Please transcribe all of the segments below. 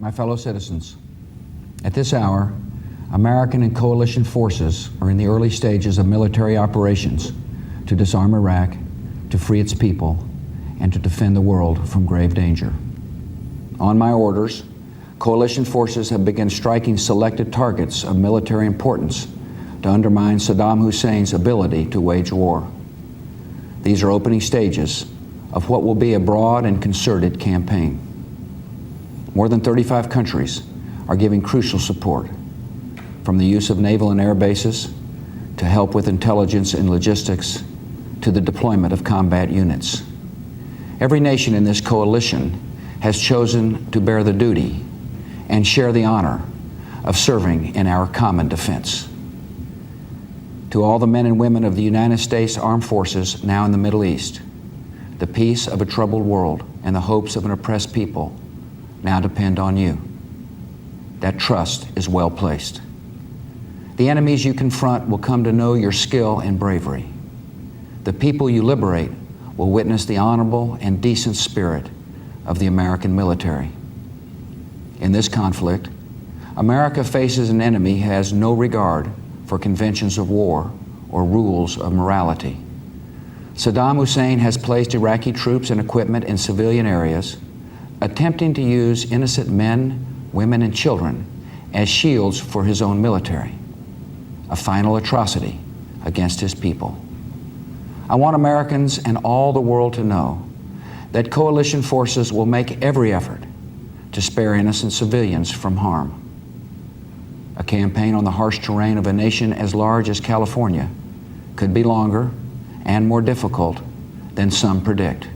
My fellow citizens, at this hour, American and coalition forces are in the early stages of military operations to disarm Iraq, to free its people, and to defend the world from grave danger. On my orders, coalition forces have begun striking selected targets of military importance to undermine Saddam Hussein's ability to wage war. These are opening stages of what will be a broad and concerted campaign. More than 35 countries are giving crucial support, from the use of naval and air bases to help with intelligence and logistics to the deployment of combat units. Every nation in this coalition has chosen to bear the duty and share the honor of serving in our common defense. To all the men and women of the United States Armed Forces now in the Middle East, the peace of a troubled world and the hopes of an oppressed people now depend on you. That trust is well placed. The enemies you confront will come to know your skill and bravery. The people you liberate will witness the honorable and decent spirit of the American military. In this conflict, America faces an enemy who has no regard for conventions of war or rules of morality. Saddam Hussein has placed Iraqi troops and equipment in civilian areas, attempting to use innocent men, women, and children as shields for his own military, a final atrocity against his people. I want Americans and all the world to know that coalition forces will make every effort to spare innocent civilians from harm. A campaign on the harsh terrain of a nation as large as California could be longer and more difficult than some predict.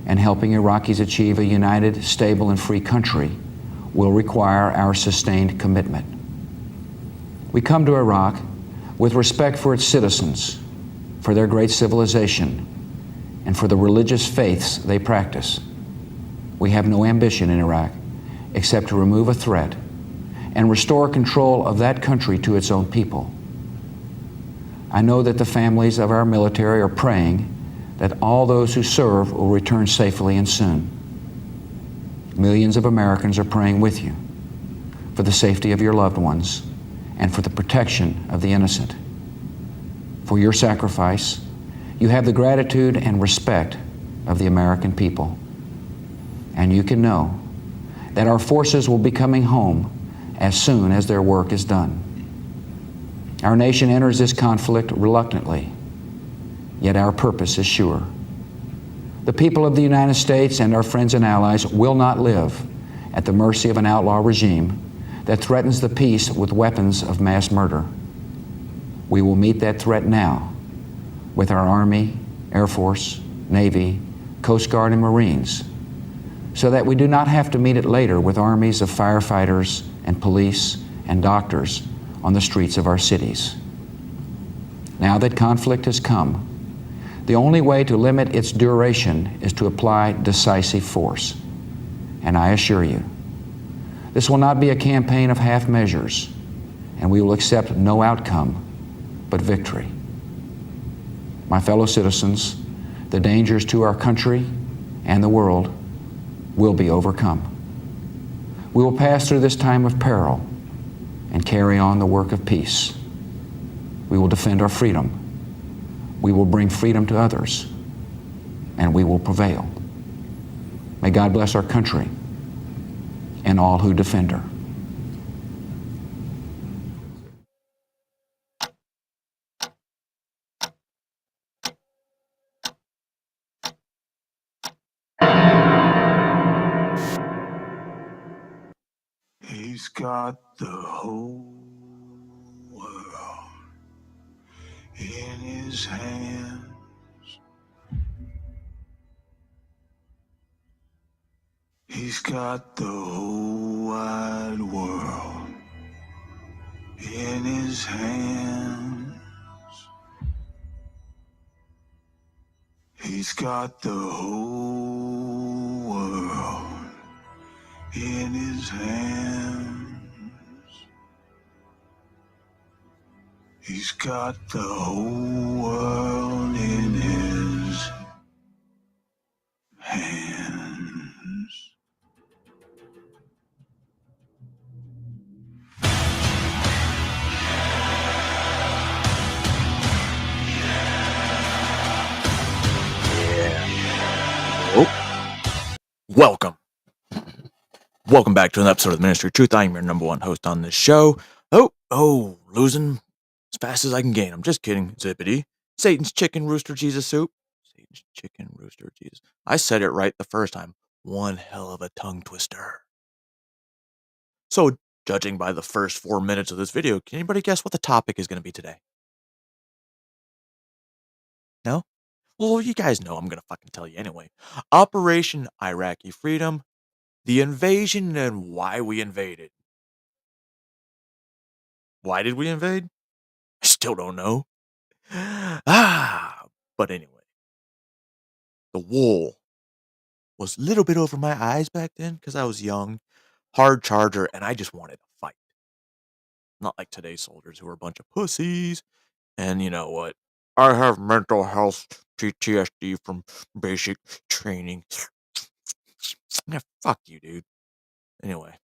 And helping Iraqis achieve a united, stable, and free country will require our sustained commitment. We come to Iraq with respect for its citizens, for their great civilization, and for the religious faiths they practice. We have no ambition in Iraq except to remove a threat and restore control of that country to its own people. I know that the families of our military are praying that all those who serve will return safely and soon. Millions of Americans are praying with you for the safety of your loved ones and for the protection of the innocent. For your sacrifice, you have the gratitude and respect of the American people. And you can know that our forces will be coming home as soon as their work is done. Our nation enters this conflict reluctantly, yet our purpose is sure. The people of the United States and our friends and allies will not live at the mercy of an outlaw regime that threatens the peace with weapons of mass murder. We will meet that threat now with our Army, Air Force, Navy, Coast Guard, and Marines, so that we do not have to meet it later with armies of firefighters and police and doctors on the streets of our cities. Now that conflict has come, the only way to limit its duration is to apply decisive force. And I assure you, this will not be a campaign of half measures, and we will accept no outcome but victory. My fellow citizens, the dangers to our country and the world will be overcome. We will pass through this time of peril and carry on the work of peace. We will defend our freedom. We will bring freedom to others, and we will prevail. May God bless our country and all who defend her. He's got the whole world in his hands. He's got the whole wide world in his hands. He's got the whole world in his hands. He's got the whole world in his hands. Welcome. Welcome back to an episode of the Ministry of Truth. I am your number one host on this show. Losing as fast as I can gain. I'm just kidding. Zippity. Satan's Chicken Rooster Jesus Soup. Satan's Chicken Rooster Jesus. I said it right the first time. One hell of a tongue twister. So, judging by the first 4 minutes of this video, can anybody guess what the topic is going to be today? No? Well, you guys know I'm going to fucking tell you anyway. Operation Iraqi Freedom. The invasion and why we invaded. Why did we invade? I still don't know. But anyway. The wool was a little bit over my eyes back then because I was young, hard charger, and I just wanted to fight. Not like today's soldiers who are a bunch of pussies. And you know what? I have mental health PTSD from basic training. Yeah, fuck you, dude. Anyway.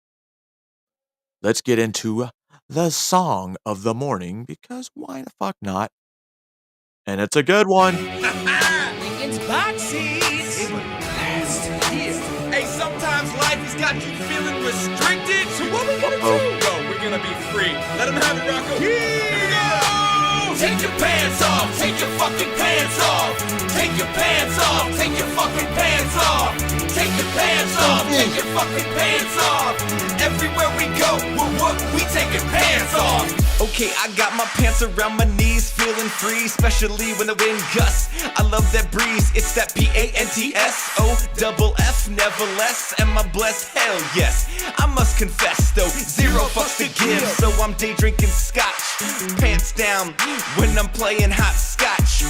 Let's get into the song of the morning because why the fuck not? And it's a good one. It's boxes. Hey, sometimes life has got you feeling restricted. So what we gonna do? Yo, we're gonna be free. Let them have it, Rocco. Here we go. Take your pants off. Take your fucking pants off. Take your pants off. Take your fucking pants off. Take your pants off. Take your fucking pants off. Everywhere we go, we taking pants off. Okay, I got my pants around my knees, feeling free, especially when the wind gusts. I love that breeze, it's that PANTSOFF, never less. Am I blessed? Hell yes. I must confess though, zero fucks to give, so I'm day drinking scotch, pants down when I'm playing hot scotch.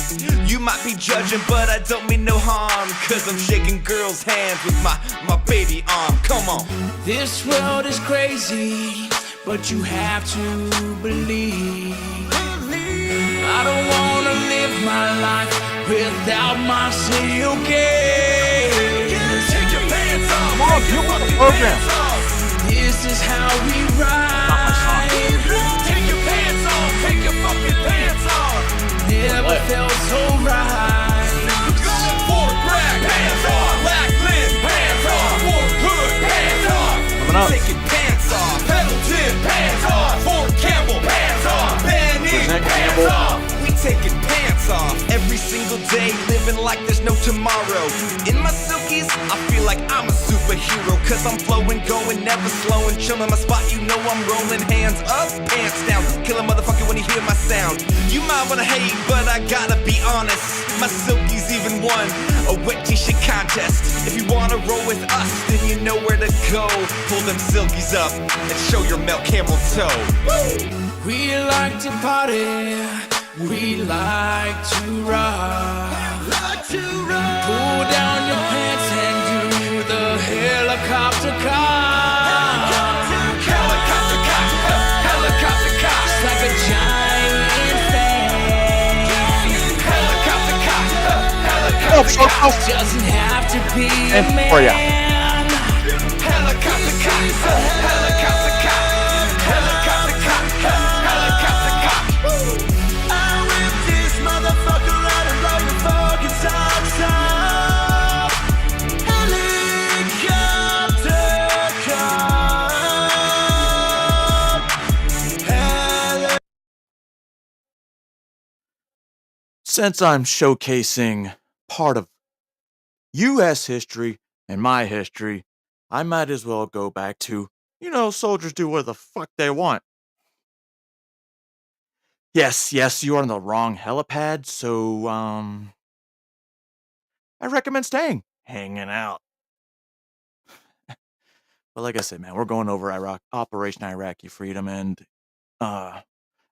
You might be judging, but I don't mean no harm, cause I'm shaking girls' hands with my baby arm. Come on. This world is crazy, but you have to believe. I don't wanna live my life without my silky. Take your pants off. Come on, you want the program. This is how we ride. Take your pants off. Take your fucking pants off. Never felt so right. Fort Bragg, pants off. Blackland, pants off. Fort Hood, pants off. Coming up. Taking pants off. Pendleton, pants off. Fort Campbell, pants off. Benny, pants off. We taking pants off every single day, living like there's no tomorrow. In my silkies, I feel like I'm a superhero, cause I'm flowing, going, never slowing, chilling my spot, you know I'm rolling, hands up, pants down, kill a motherfucker when you hear my sound. You might wanna hate, but I gotta be honest, my silkies even won a wet t-shirt contest. If you wanna roll with us, then you know where to go. Pull them silkies up and show your milk camel toe. Woo! We like to party, we like to rock. Pull down your pants and do the helicopter cock. Helicopter cock, helicopter cock. It's like a giant fan. Helicopter cock, helicopter cock. Doesn't have to be a man. Helicopter cock, helicopter cock. Helicopter cock, helicopter cock. I whip this motherfucker out and blow your fucking socks off. Helicopter cock. Since I'm showcasing part of U.S. history and my history, I might as well go back to, soldiers do what the fuck they want. Yes, you are on the wrong helipad, so, I recommend staying, hanging out. But like I said, man, we're going over Operation Iraqi Freedom, and, I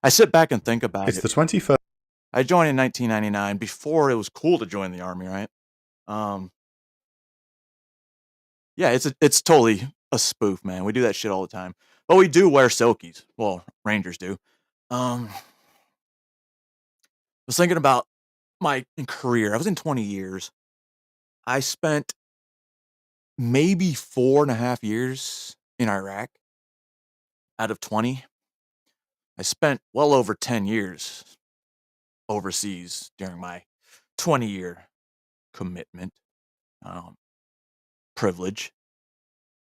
sit back and think about It's it. the 21st. I joined in 1999, before it was cool to join the Army, right? Yeah, it's totally a spoof, man. We do that shit all the time. But we do wear silkies. Well, Rangers do. I was thinking about my career. I was in 20 years. I spent maybe 4.5 years in Iraq out of 20. I spent well over 10 years overseas during my 20-year commitment. privilege.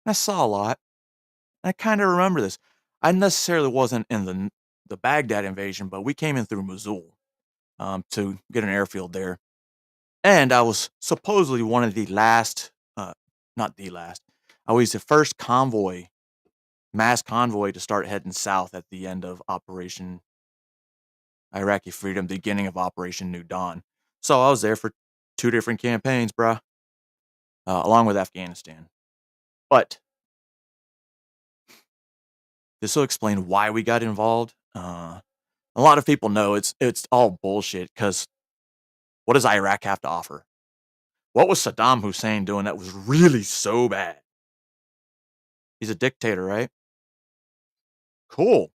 And I saw a lot. I kind of remember this. I necessarily wasn't in the Baghdad invasion, but we came in through Mosul to get an airfield there. And I was supposedly one of the last, not the last, I was the first mass convoy to start heading south at the end of Operation Iraqi Freedom, the beginning of Operation New Dawn. So I was there for 2 different campaigns, bruh, along with Afghanistan. But this will explain why we got involved. A lot of people know it's all bullshit, because what does Iraq have to offer? What was Saddam Hussein doing that was really so bad? He's a dictator, right? Cool.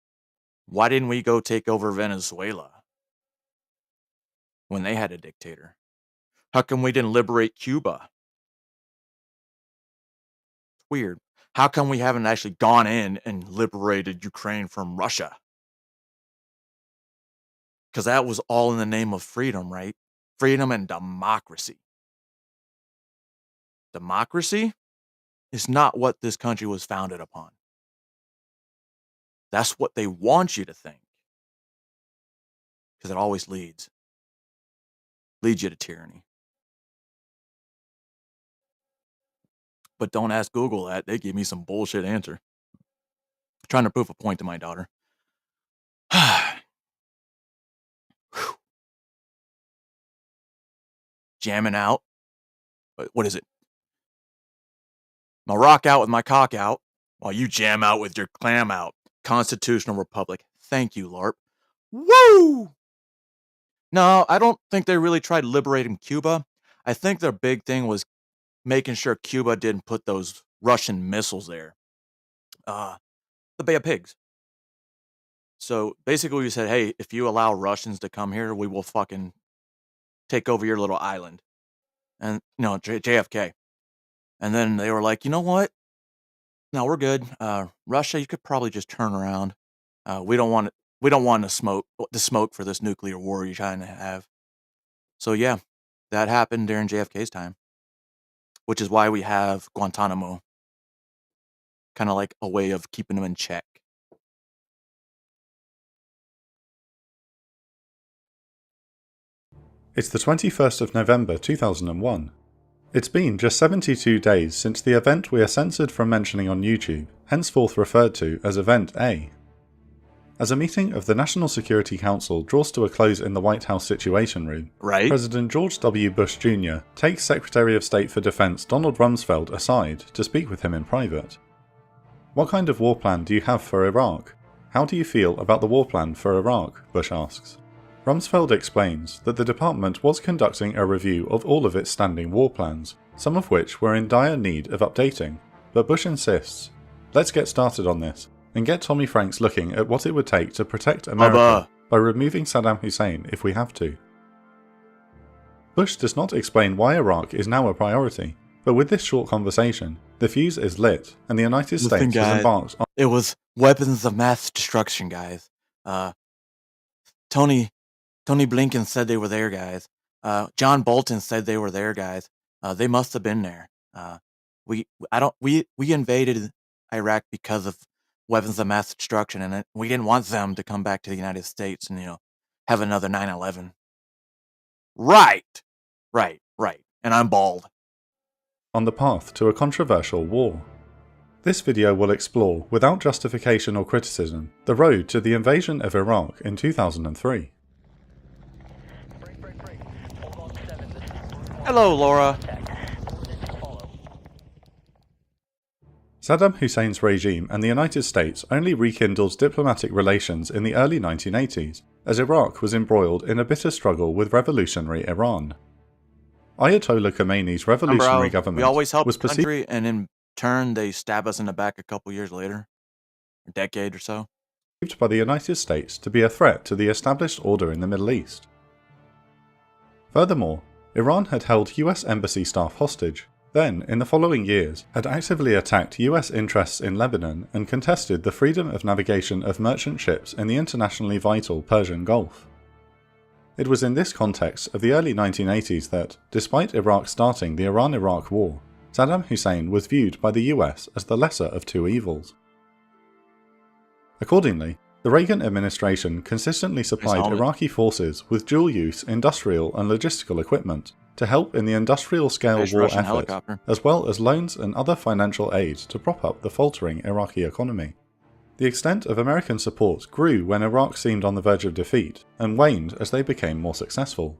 Why didn't we go take over Venezuela when they had a dictator? How come we didn't liberate Cuba? It's weird. How come we haven't actually gone in and liberated Ukraine from Russia? Because that was all in the name of freedom, right? Freedom and democracy. Democracy is not what this country was founded upon. That's what they want you to think. Because it always leads you to tyranny. But don't ask Google that. They give me some bullshit answer. Trying to prove a point to my daughter. Jamming out. What is it? My rock out with my cock out, while you jam out with your clam out. Constitutional Republic. Thank you, LARP. Woo! No, I don't think they really tried liberating Cuba. I think their big thing was making sure Cuba didn't put those Russian missiles there. The Bay of Pigs. So basically we said, hey, if you allow Russians to come here, we will fucking take over your little island. And, JFK. And then they were like, you know what? No, we're good. Russia, you could probably just turn around. We don't want the smoke for this nuclear war you're trying to have. So yeah, that happened during JFK's time, which is why we have Guantanamo, kind of like a way of keeping them in check. It's the 21st of November 2001. It's been just 72 days since the event we are censored from mentioning on YouTube, henceforth referred to as Event A. As a meeting of the National Security Council draws to a close in the White House Situation Room, right? President George W. Bush Jr. takes Secretary of State for Defense Donald Rumsfeld aside to speak with him in private. What kind of war plan do you have for Iraq? How do you feel about the war plan for Iraq? Bush asks. Rumsfeld explains that the department was conducting a review of all of its standing war plans, some of which were in dire need of updating, but Bush insists, let's get started on this, and get Tommy Franks looking at what it would take to protect America by removing Saddam Hussein if we have to. Bush does not explain why Iraq is now a priority, but with this short conversation, the fuse is lit, and the United States has embarked on... It was weapons of mass destruction, guys. Tony Blinken said they were there, guys. John Bolton said they were there, guys. They must have been there. We invaded Iraq because of weapons of mass destruction, and we didn't want them to come back to the United States and have another 9/11. Right. And I'm bald. On the path to a controversial war. This video will explore, without justification or criticism, the road to the invasion of Iraq in 2003. Hello, Laura. Saddam Hussein's regime and the United States only rekindled diplomatic relations in the early 1980s, as Iraq was embroiled in a bitter struggle with revolutionary Iran. Ayatollah Khomeini's revolutionary government we always help was the country, and in turn they stab us in the back a couple years later, a decade or so. Perceived by the United States to be a threat to the established order in the Middle East. Furthermore, Iran had held US embassy staff hostage, then, in the following years, had actively attacked US interests in Lebanon and contested the freedom of navigation of merchant ships in the internationally vital Persian Gulf. It was in this context of the early 1980s that, despite Iraq starting the Iran-Iraq War, Saddam Hussein was viewed by the US as the lesser of two evils. Accordingly, the Reagan administration consistently supplied Iraqi forces with dual-use industrial and logistical equipment to help in the industrial-scale war effort, as well as loans and other financial aid to prop up the faltering Iraqi economy. The extent of American support grew when Iraq seemed on the verge of defeat, and waned as they became more successful.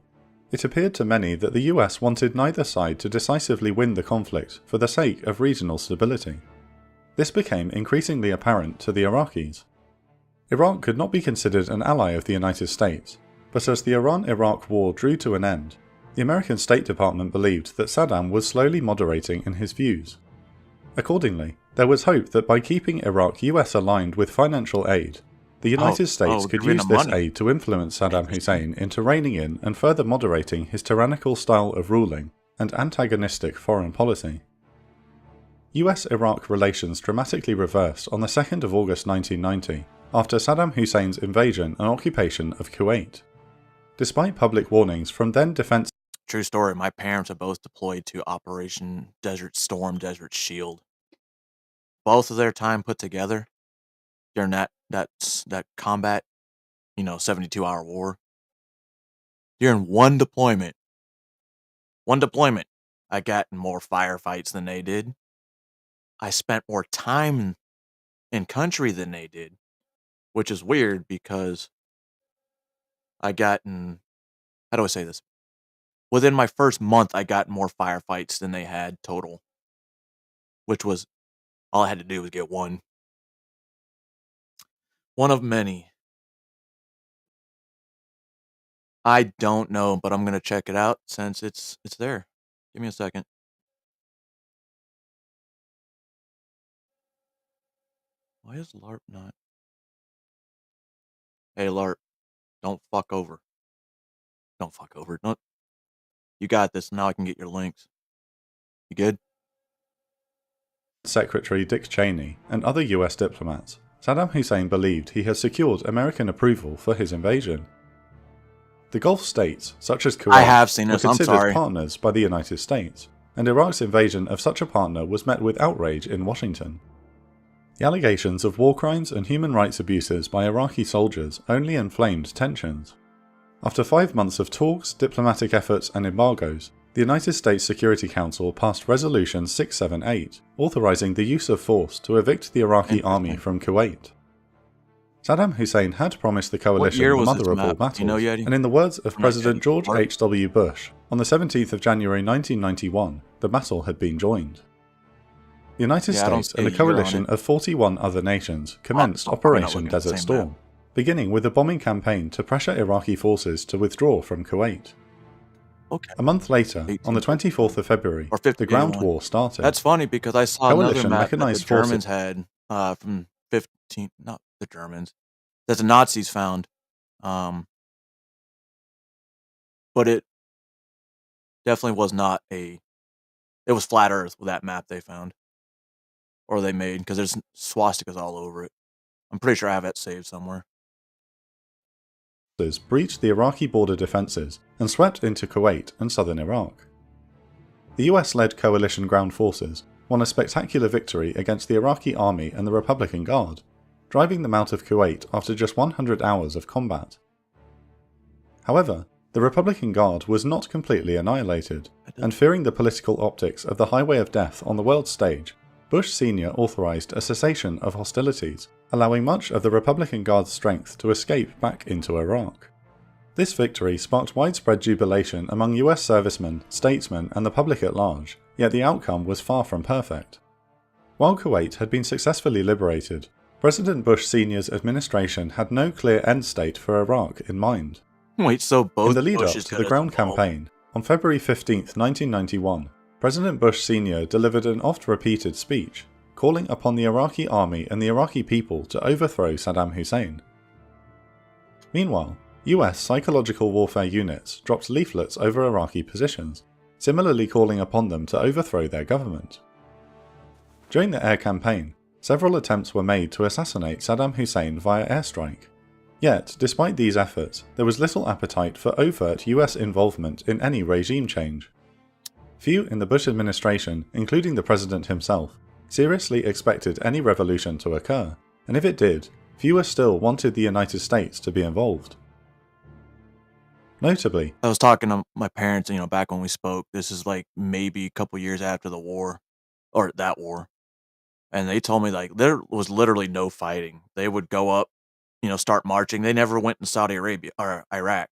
It appeared to many that the US wanted neither side to decisively win the conflict for the sake of regional stability. This became increasingly apparent to the Iraqis. Iraq could not be considered an ally of the United States, but as the Iran-Iraq War drew to an end, the American State Department believed that Saddam was slowly moderating in his views. Accordingly, there was hope that by keeping Iraq US aligned with financial aid, the United States could use this aid to influence Saddam Hussein into reining in and further moderating his tyrannical style of ruling and antagonistic foreign policy. US-Iraq relations dramatically reversed on the 2nd of August 1990, after Saddam Hussein's invasion and occupation of Kuwait. Despite public warnings from then defense... True story, my parents are both deployed to Operation Desert Storm, Desert Shield. Both of their time put together during that combat, 72-hour war. During one deployment, I got in more firefights than they did. I spent more time in country than they did, which is weird because I got in, how do I say this? Within my first month, I got more firefights than they had total, which was, all I had to do was get one. One of many. I don't know, but I'm going to check it out since it's there. Give me a second. Why is LARP not? Hey, LARP, don't fuck over. Don't fuck over. Don't. You got this. Now I can get your links. You good? Secretary Dick Cheney and other US diplomats, Saddam Hussein believed he had secured American approval for his invasion. The Gulf states, such as Kuwait, were considered partners by the United States, and Iraq's invasion of such a partner was met with outrage in Washington. The allegations of war crimes and human rights abuses by Iraqi soldiers only inflamed tensions. After 5 months of talks, diplomatic efforts and embargoes, the United States Security Council passed Resolution 678, authorizing the use of force to evict the Iraqi army from Kuwait. Saddam Hussein had promised the coalition the mother of all battles, and in the words of President George H.W. Bush, on the 17th of January 1991, the battle had been joined. The United States and a coalition of 41 other nations commenced Operation Desert Storm, beginning with a bombing campaign to pressure Iraqi forces to withdraw from Kuwait. A month later, on the 24th of February, the ground war started. That's funny because I saw another map that the Germans had from 15... Not the Germans. That the Nazis found. But it definitely was not a... It was flat Earth with that map they found. Or they made, because there's swastikas all over it. I'm pretty sure I have that saved somewhere. Breached the Iraqi border defences and swept into Kuwait and southern Iraq. The US-led coalition ground forces won a spectacular victory against the Iraqi army and the Republican Guard, driving them out of Kuwait after just 100 hours of combat. However, the Republican Guard was not completely annihilated, and fearing the political optics of the Highway of Death on the world stage, Bush Sr. authorized a cessation of hostilities, allowing much of the Republican Guard's strength to escape back into Iraq. This victory sparked widespread jubilation among US servicemen, statesmen, and the public at large, yet the outcome was far from perfect. While Kuwait had been successfully liberated, President Bush Sr.'s administration had no clear end state for Iraq in mind. Wait, so both in the lead-up to the ground campaign, on February 15, 1991, President Bush Sr. delivered an oft-repeated speech, calling upon the Iraqi army and the Iraqi people to overthrow Saddam Hussein. Meanwhile, US psychological warfare units dropped leaflets over Iraqi positions, similarly calling upon them to overthrow their government. During the air campaign, several attempts were made to assassinate Saddam Hussein via airstrike. Yet, despite these efforts, there was little appetite for overt US involvement in any regime change. Few in the Bush administration, including the president himself, seriously expected any revolution to occur, and if it did, fewer still wanted the United States to be involved. Notably, I was talking to my parents, back when we spoke. This is like maybe a couple years after the war, or that war. And they told me like there was literally no fighting. They would go up, start marching. They never went in Saudi Arabia or Iraq.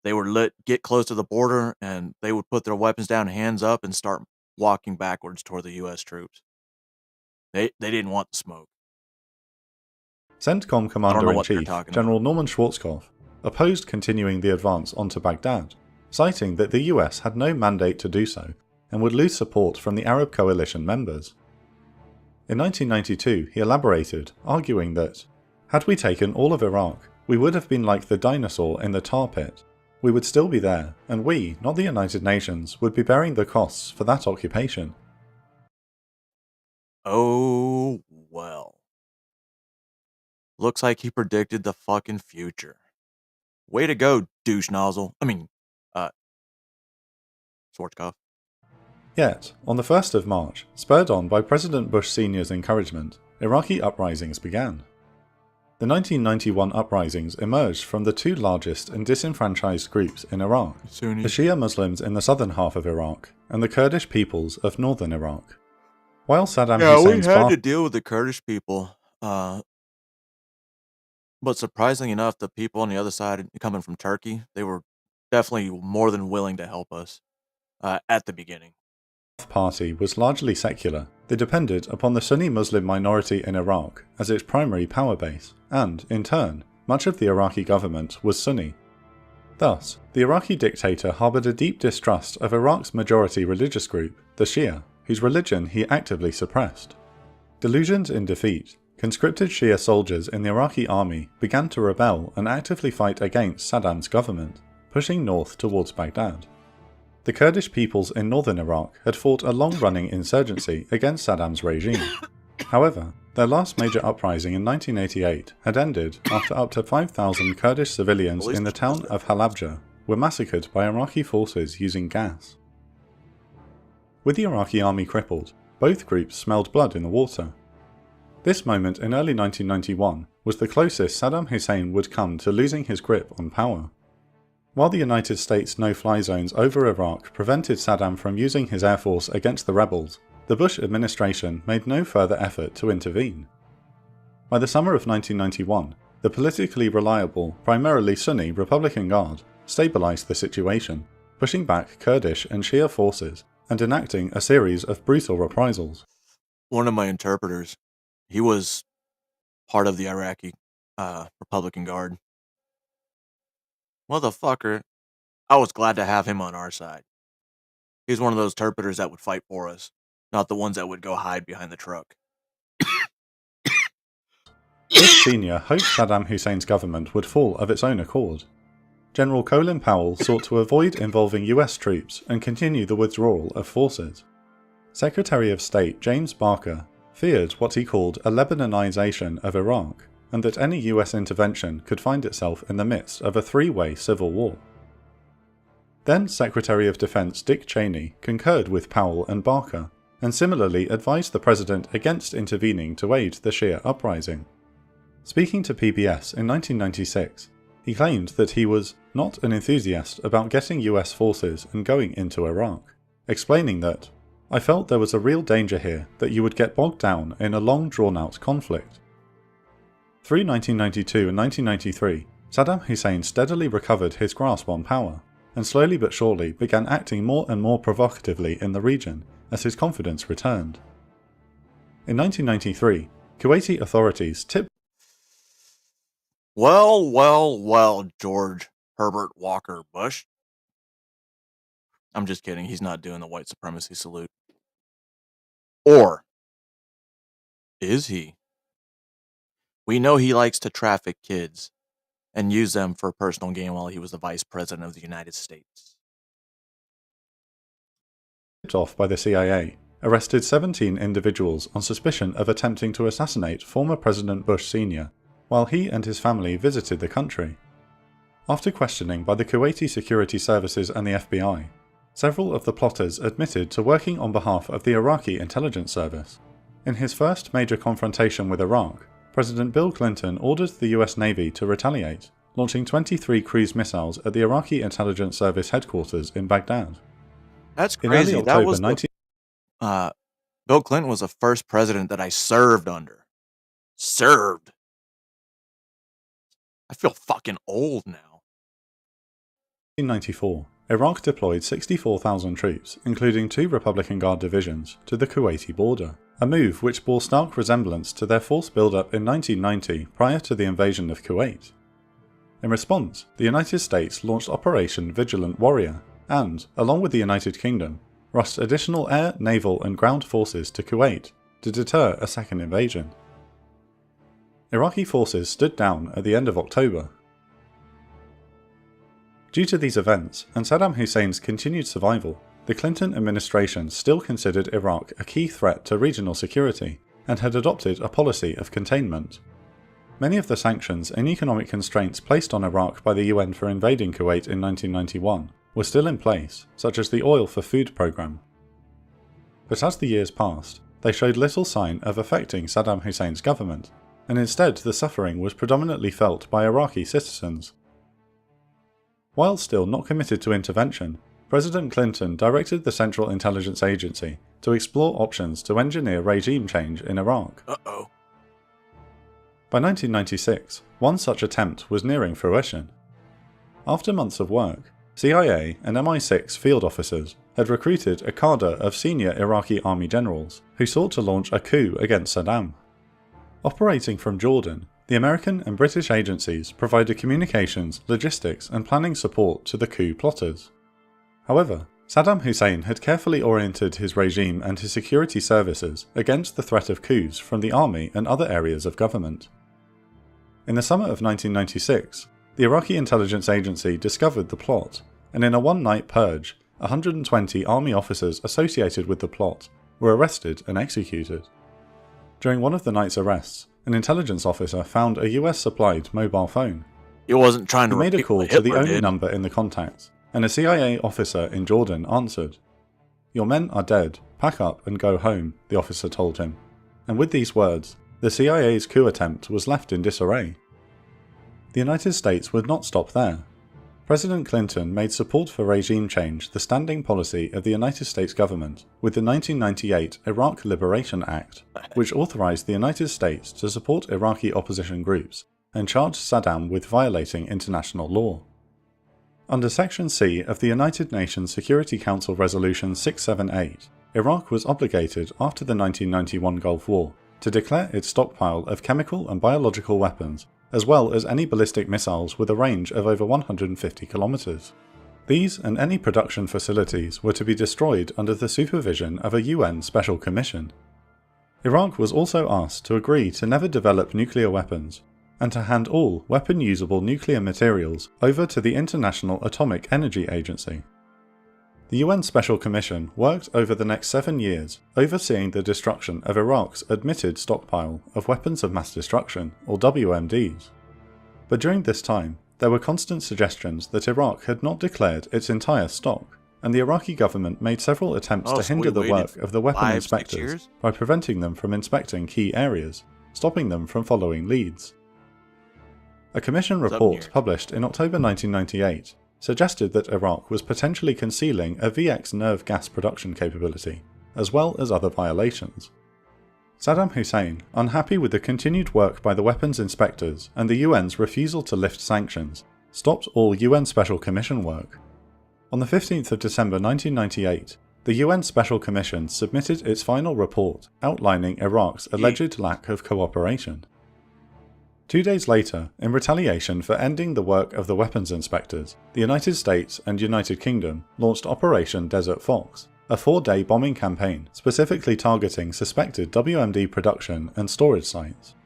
They would get close to the border and they would put their weapons down, hands up, and start walking backwards toward the U.S. troops. They didn't want the smoke. CENTCOM Commander-in-Chief General Norman Schwarzkopf opposed continuing the advance onto Baghdad, citing that the US had no mandate to do so and would lose support from the Arab coalition members. In 1992, he elaborated, arguing that, had we taken all of Iraq, we would have been like the dinosaur in the tar pit. We would still be there, and we, not the United Nations, would be bearing the costs for that occupation. Oh, well. Looks like he predicted the fucking future. Way to go, douche nozzle. Schwarzkopf. Yet, on the 1st of March, spurred on by President Bush Sr.'s encouragement, Iraqi uprisings began. The 1991 uprisings emerged from the two largest and disenfranchised groups in Iraq, Sunni. the Shia Muslims in the southern half of Iraq and the Kurdish peoples of northern Iraq. While Saddam Hussein's we had to deal with the Kurdish people, but surprisingly enough, the people on the other side coming from Turkey, they were definitely more than willing to help us at the beginning. Party was largely secular. They depended upon the Sunni Muslim minority in Iraq as its primary power base, and, in turn, much of the Iraqi government was Sunni. Thus, the Iraqi dictator harboured a deep distrust of Iraq's majority religious group, the Shia, whose religion he actively suppressed. Delusioned in defeat, conscripted Shia soldiers in the Iraqi army began to rebel and actively fight against Saddam's government, pushing north towards Baghdad. The Kurdish peoples in northern Iraq had fought a long-running insurgency against Saddam's regime. However, their last major uprising in 1988 had ended after up to 5,000 Kurdish civilians in the town of Halabja were massacred by Iraqi forces using gas. With the Iraqi army crippled, both groups smelled blood in the water. This moment in early 1991 was the closest Saddam Hussein would come to losing his grip on power. While the United States no-fly zones over Iraq prevented Saddam from using his air force against the rebels, the Bush administration made no further effort to intervene. By the summer of 1991, the politically reliable, primarily Sunni Republican Guard stabilized the situation, pushing back Kurdish and Shia forces and enacting a series of brutal reprisals. One of my interpreters, he was part of the Iraqi Republican Guard. Motherfucker, I was glad to have him on our side. He was one of those interpreters that would fight for us, not the ones that would go hide behind the truck. Bush Sr. hoped Saddam Hussein's government would fall of its own accord. General Colin Powell sought to avoid involving US troops and continue the withdrawal of forces. Secretary of State James Barker feared what he called a Lebanonization of Iraq, and that any US intervention could find itself in the midst of a three-way civil war. Then Secretary of Defense Dick Cheney concurred with Powell and Barker, and similarly advised the president against intervening to aid the Shia uprising. Speaking to PBS in 1996, he claimed that he was not an enthusiast about getting US forces and going into Iraq, explaining that, "I felt there was a real danger here that you would get bogged down in a long drawn-out conflict." Through 1992 and 1993, Saddam Hussein steadily recovered his grasp on power, and slowly but surely began acting more and more provocatively in the region as his confidence returned. In 1993, Kuwaiti authorities tipped Well, George Herbert Walker Bush. I'm just kidding, he's not doing the white supremacy salute. Or is he? We know he likes to traffic kids and use them for personal gain while he was the Vice President of the United States. off by the CIA, arrested 17 individuals on suspicion of attempting to assassinate former President Bush Sr., while he and his family visited the country. After questioning by the Kuwaiti security services and the FBI, several of the plotters admitted to working on behalf of the Iraqi intelligence service. In his first major confrontation with Iraq, President Bill Clinton ordered the US Navy to retaliate, launching 23 cruise missiles at the Iraqi intelligence service headquarters in Baghdad. That's In early crazy. That October was 19... Bill Clinton was the first president that I served under. Served. I feel fucking old now. 1994, Iraq deployed 64,000 troops, including 2 Republican Guard divisions, to the Kuwaiti border, a move which bore stark resemblance to their force build-up in 1990 prior to the invasion of Kuwait. In response, the United States launched Operation Vigilant Warrior and, along with the United Kingdom, rushed additional air, naval and ground forces to Kuwait to deter a second invasion. Iraqi forces stood down at the end of October. Due to these events and Saddam Hussein's continued survival, the Clinton administration still considered Iraq a key threat to regional security and had adopted a policy of containment. Many of the sanctions and economic constraints placed on Iraq by the UN for invading Kuwait in 1991 were still in place, such as the Oil for Food program. But as the years passed, they showed little sign of affecting Saddam Hussein's government, and instead the suffering was predominantly felt by Iraqi citizens. While still not committed to intervention, President Clinton directed the Central Intelligence Agency to explore options to engineer regime change in Iraq. Uh-oh. By 1996, one such attempt was nearing fruition. After months of work, CIA and MI6 field officers had recruited a cadre of senior Iraqi army generals who sought to launch a coup against Saddam. Operating from Jordan, the American and British agencies provided communications, logistics and planning support to the coup plotters. However, Saddam Hussein had carefully oriented his regime and his security services against the threat of coups from the army and other areas of government. In the summer of 1996, the Iraqi intelligence agency discovered the plot, and in a one-night purge, 120 army officers associated with the plot were arrested and executed. During one of the night's arrests, an intelligence officer found a US-supplied mobile phone. He wasn't trying He to made a repeat call what to the Hitler only did. number in the contacts, and a CIA officer in Jordan answered. "Your men are dead, pack up and go home," the officer told him, and with these words, the CIA's coup attempt was left in disarray. The United States would not stop there. President Clinton made support for regime change the standing policy of the United States government with the 1998 Iraq Liberation Act, which authorized the United States to support Iraqi opposition groups and charged Saddam with violating international law. Under Section C of the United Nations Security Council Resolution 678, Iraq was obligated after the 1991 Gulf War to declare its stockpile of chemical and biological weapons, as well as any ballistic missiles with a range of over 150 kilometers. These and any production facilities were to be destroyed under the supervision of a UN Special Commission. Iraq was also asked to agree to never develop nuclear weapons, and to hand all weapon-usable nuclear materials over to the International Atomic Energy Agency. The UN Special Commission worked over the next 7 years, overseeing the destruction of Iraq's admitted stockpile of weapons of mass destruction, or WMDs. But during this time, there were constant suggestions that Iraq had not declared its entire stock, and the Iraqi government made several attempts to so hinder we the waited work of the weapon 5-6 inspectors years? by preventing them from inspecting key areas, stopping them from following leads. A commission report here? published in October 1998 suggested that Iraq was potentially concealing a VX nerve gas production capability, as well as other violations. Saddam Hussein, unhappy with the continued work by the weapons inspectors and the UN's refusal to lift sanctions, stopped all UN Special Commission work. On the 15th of December 1998, the UN Special Commission submitted its final report outlining Iraq's alleged lack of cooperation. 2 days later, in retaliation for ending the work of the weapons inspectors, the United States and United Kingdom launched Operation Desert Fox, a 4-day bombing campaign specifically targeting suspected WMD production and storage sites.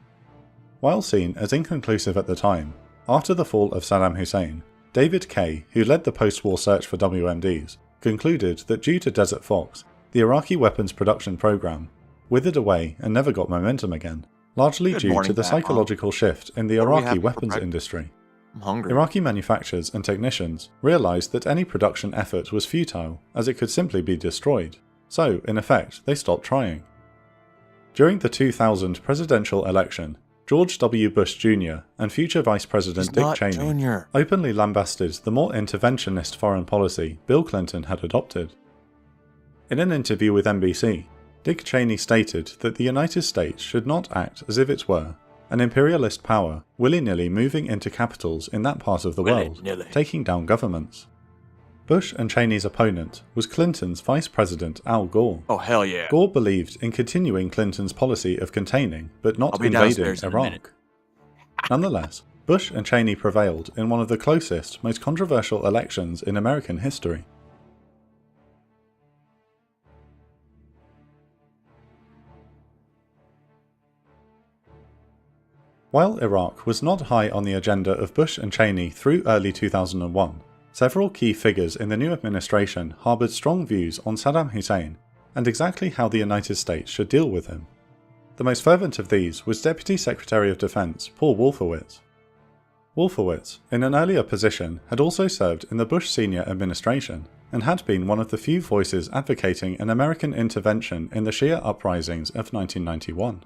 While seen as inconclusive at the time, after the fall of Saddam Hussein, David Kay, who led the post-war search for WMDs, concluded that due to Desert Fox, the Iraqi weapons production program withered away and never got momentum again, largely Good due to morning, the Pat, Mom. psychological shift in the What do we Iraqi have for weapons breakfast? industry. I'm hungry. Iraqi manufacturers and technicians realized that any production effort was futile, as it could simply be destroyed. So, in effect, they stopped trying. During the 2000 presidential election, George W. Bush Jr. and future Vice President He's Dick not Cheney Junior. openly lambasted the more interventionist foreign policy Bill Clinton had adopted. In an interview with NBC, Dick Cheney stated that the United States should not act as if it were an imperialist power willy-nilly moving into capitals in that part of the world, Willy-nilly. taking down governments. Bush and Cheney's opponent was Clinton's Vice President Al Gore. Oh, hell yeah. Gore believed in continuing Clinton's policy of containing, but not I'll be invading downstairs in a minute. Iraq. Nonetheless, Bush and Cheney prevailed in one of the closest, most controversial elections in American history. While Iraq was not high on the agenda of Bush and Cheney through early 2001, several key figures in the new administration harboured strong views on Saddam Hussein and exactly how the United States should deal with him. The most fervent of these was Deputy Secretary of Defense Paul Wolfowitz. Wolfowitz, in an earlier position, had also served in the Bush senior administration and had been one of the few voices advocating an American intervention in the Shia uprisings of 1991.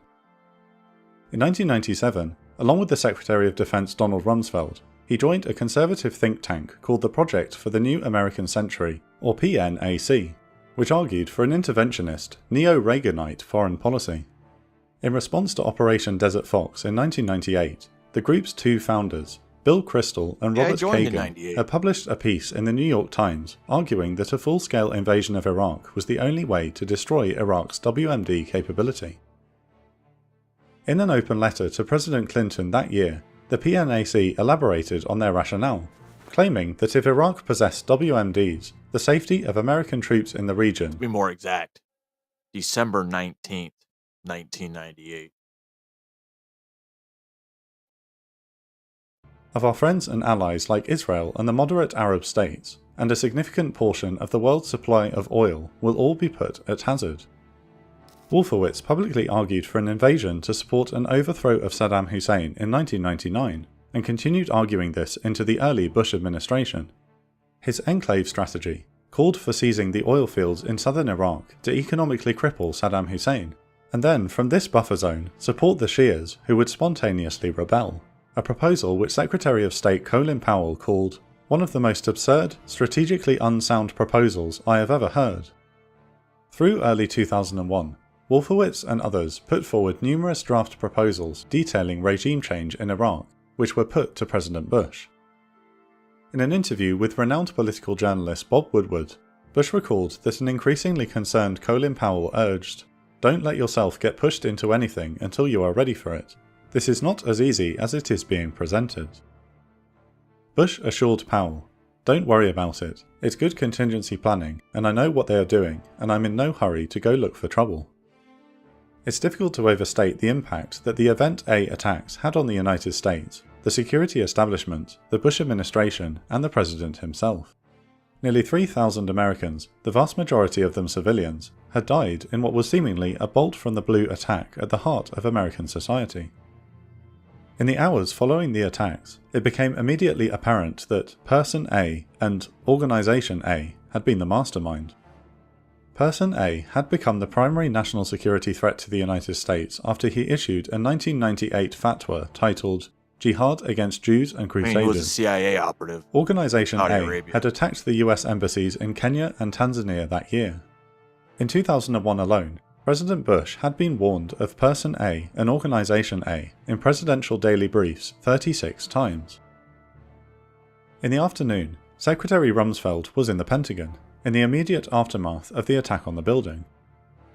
In 1997, along with the Secretary of Defense Donald Rumsfeld, he joined a conservative think tank called the Project for the New American Century, or PNAC, which argued for an interventionist, neo-Reaganite foreign policy. In response to Operation Desert Fox in 1998, the group's two founders, Bill Kristol and Yeah, I Robert joined in Kagan, 98. had published a piece in the New York Times arguing that a full-scale invasion of Iraq was the only way to destroy Iraq's WMD capability. In an open letter to President Clinton that year, the PNAC elaborated on their rationale, claiming that if Iraq possessed WMDs, the safety of American troops in the region To be more exact, December 19th, 1998. of our friends and allies like Israel and the moderate Arab states, and a significant portion of the world's supply of oil will all be put at hazard. Wolfowitz publicly argued for an invasion to support an overthrow of Saddam Hussein in 1999, and continued arguing this into the early Bush administration. His enclave strategy called for seizing the oil fields in southern Iraq to economically cripple Saddam Hussein, and then from this buffer zone support the Shias who would spontaneously rebel, a proposal which Secretary of State Colin Powell called one of the most absurd, strategically unsound proposals I have ever heard. Through early 2001, Wolfowitz and others put forward numerous draft proposals detailing regime change in Iraq, which were put to President Bush. In an interview with renowned political journalist Bob Woodward, Bush recalled that an increasingly concerned Colin Powell urged, "Don't let yourself get pushed into anything until you are ready for it. This is not as easy as it is being presented." Bush assured Powell, "Don't worry about it. It's good contingency planning, and I know what they are doing, and I'm in no hurry to go look for trouble." It's difficult to overstate the impact that the Event A attacks had on the United States, the security establishment, the Bush administration, and the President himself. Nearly 3,000 Americans, the vast majority of them civilians, had died in what was seemingly a bolt-from-the-blue attack at the heart of American society. In the hours following the attacks, it became immediately apparent that Person A and Organization A had been the mastermind. Person A had become the primary national security threat to the United States after he issued a 1998 fatwa titled Jihad Against Jews and I mean, Crusaders. he was a CIA operative. Organization Saudi A Arabia. had attacked the US embassies in Kenya and Tanzania that year. In 2001 alone, President Bush had been warned of Person A and Organization A in presidential daily briefs 36 times. In the afternoon, Secretary Rumsfeld was in the Pentagon, in the immediate aftermath of the attack on the building.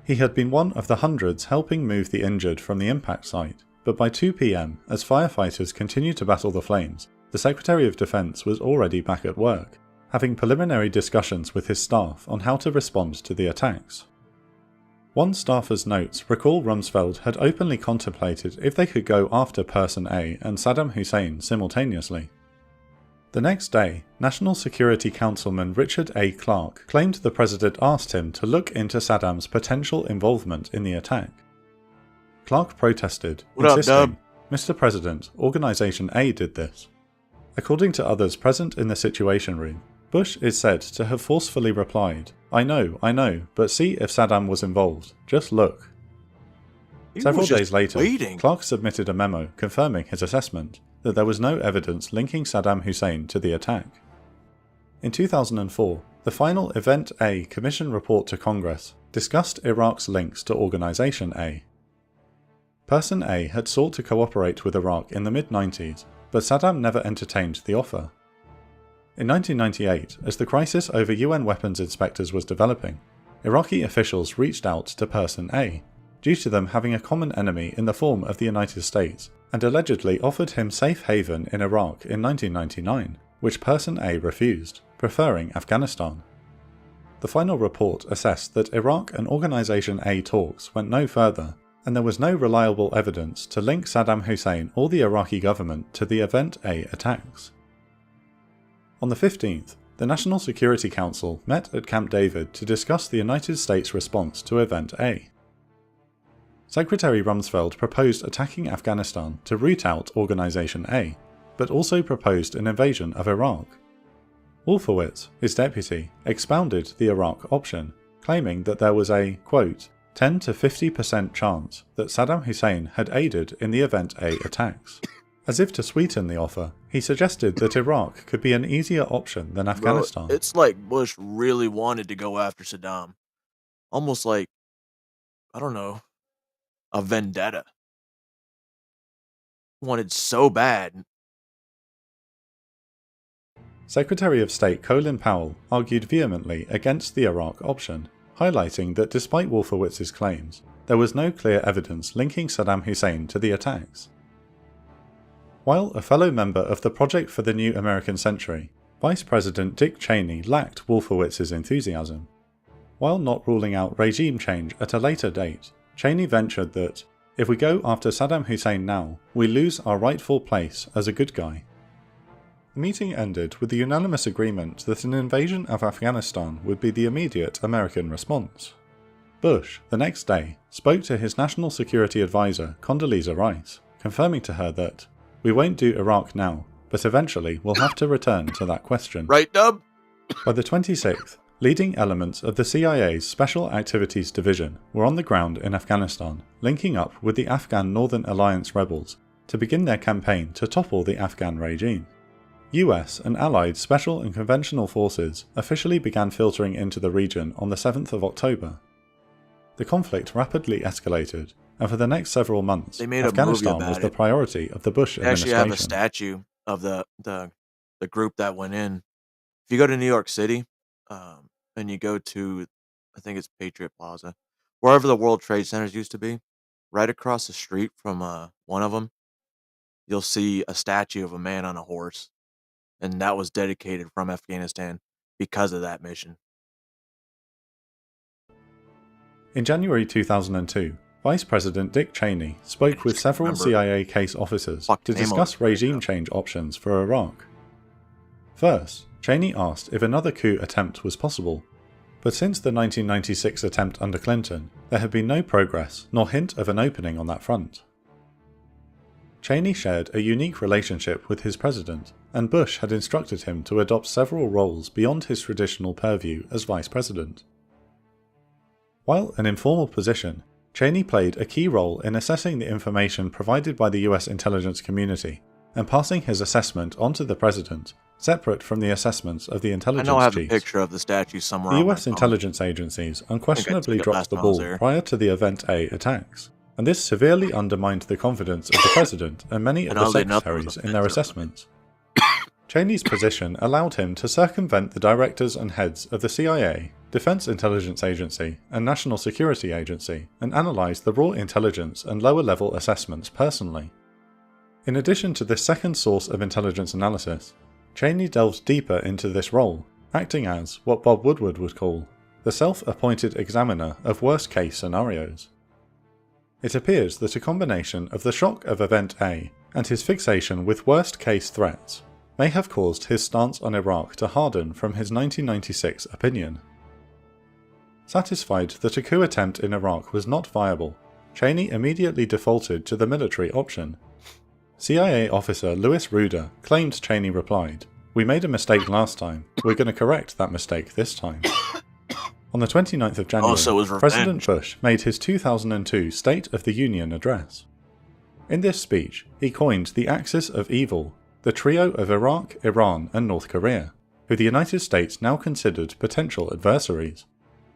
He had been one of the hundreds helping move the injured from the impact site, but by 2 p.m, as firefighters continued to battle the flames, the Secretary of Defense was already back at work, having preliminary discussions with his staff on how to respond to the attacks. One staffer's notes recall Rumsfeld had openly contemplated if they could go after Person A and Saddam Hussein simultaneously. The next day, National Security Councilman Richard A. Clarke claimed the president asked him to look into Saddam's potential involvement in the attack. Clark protested, What up, insisting, Dub? "Mr. President, Organization A did this." According to others present in the Situation Room, Bush is said to have forcefully replied, I know, but see if Saddam was involved. Just look." He Several was just days later, waiting. Clark submitted a memo confirming his assessment that there was no evidence linking Saddam Hussein to the attack. In 2004, the final Event A Commission report to Congress discussed Iraq's links to Organization A. Person A had sought to cooperate with Iraq in the mid-90s, but Saddam never entertained the offer. In 1998, as the crisis over UN weapons inspectors was developing, Iraqi officials reached out to Person A, due to them having a common enemy in the form of the United States, and allegedly offered him safe haven in Iraq in 1999, which Person A refused, preferring Afghanistan. The final report assessed that Iraq and Organization A talks went no further, and there was no reliable evidence to link Saddam Hussein or the Iraqi government to the Event A attacks. On the 15th, the National Security Council met at Camp David to discuss the United States' response to Event A. Secretary Rumsfeld proposed attacking Afghanistan to root out Organization A, but also proposed an invasion of Iraq. Wolfowitz, his deputy, expounded the Iraq option, claiming that there was a, quote, 10 to 50% chance that Saddam Hussein had aided in the Event A attacks. As if to sweeten the offer, he suggested that Iraq could be an easier option than Afghanistan. Bro, it's like Bush really wanted to go after Saddam. Almost like, I don't know, a vendetta. Wanted so bad. Secretary of State Colin Powell argued vehemently against the Iraq option, highlighting that despite Wolfowitz's claims, there was no clear evidence linking Saddam Hussein to the attacks. While a fellow member of the Project for the New American Century, Vice President Dick Cheney lacked Wolfowitz's enthusiasm. While not ruling out regime change at a later date, Cheney ventured that, if we go after Saddam Hussein now, we lose our rightful place as a good guy. The meeting ended with the unanimous agreement that an invasion of Afghanistan would be the immediate American response. Bush, the next day, spoke to his National Security Advisor Condoleezza Rice, confirming to her that, "We won't do Iraq now, but eventually we'll have to return to that question." Right, Dub? By the 26th, leading elements of the CIA's Special Activities Division were on the ground in Afghanistan, linking up with the Afghan Northern Alliance rebels to begin their campaign to topple the Afghan regime. US and allied special and conventional forces officially began filtering into the region on the 7th of October. The conflict rapidly escalated, and for the next several months, They made a movie Afghanistan about was the it. priority of the Bush They actually have a administration. statue of the group that went in. If you go to New York City, and you go to, I think it's Patriot Plaza, wherever the World Trade Centers used to be, right across the street from one of them, you'll see a statue of a man on a horse. And that was dedicated from Afghanistan because of that mission. In January 2002, Vice President Dick Cheney spoke with several remember CIA case officers to fucking name discuss of it right regime now. change options for Iraq. First, Cheney asked if another coup attempt was possible, but since the 1996 attempt under Clinton, there had been no progress nor hint of an opening on that front. Cheney shared a unique relationship with his president, and Bush had instructed him to adopt several roles beyond his traditional purview as vice president. While an informal position, Cheney played a key role in assessing the information provided by the US intelligence community and passing his assessment onto the president, separate from the assessments of the I intelligence know I have a chiefs. picture of the statue somewhere. The on my US phone. intelligence agencies unquestionably took it dropped last the time I was ball there. prior to the Event A attacks, and this severely undermined the confidence of the president and many of And the oddly enough, there was secretaries a in their fence around it. assessments. Cheney's position allowed him to circumvent the directors and heads of the CIA, Defense Intelligence Agency, and National Security Agency, and analyze the raw intelligence and lower-level assessments personally. In addition to this second source of intelligence analysis, Cheney delved deeper into this role, acting as what Bob Woodward would call the self-appointed examiner of worst-case scenarios. It appears that a combination of the shock of Event A and his fixation with worst-case threats may have caused his stance on Iraq to harden from his 1996 opinion. Satisfied that a coup attempt in Iraq was not viable, Cheney immediately defaulted to the military option. CIA officer Louis Ruder claimed Cheney replied, "We made a mistake last time. We're going to correct that mistake this time." On the 29th of January, so it was President revenge. Bush made his 2002 State of the Union address. In this speech, he coined the axis of evil, the trio of Iraq, Iran, and North Korea, who the United States now considered potential adversaries.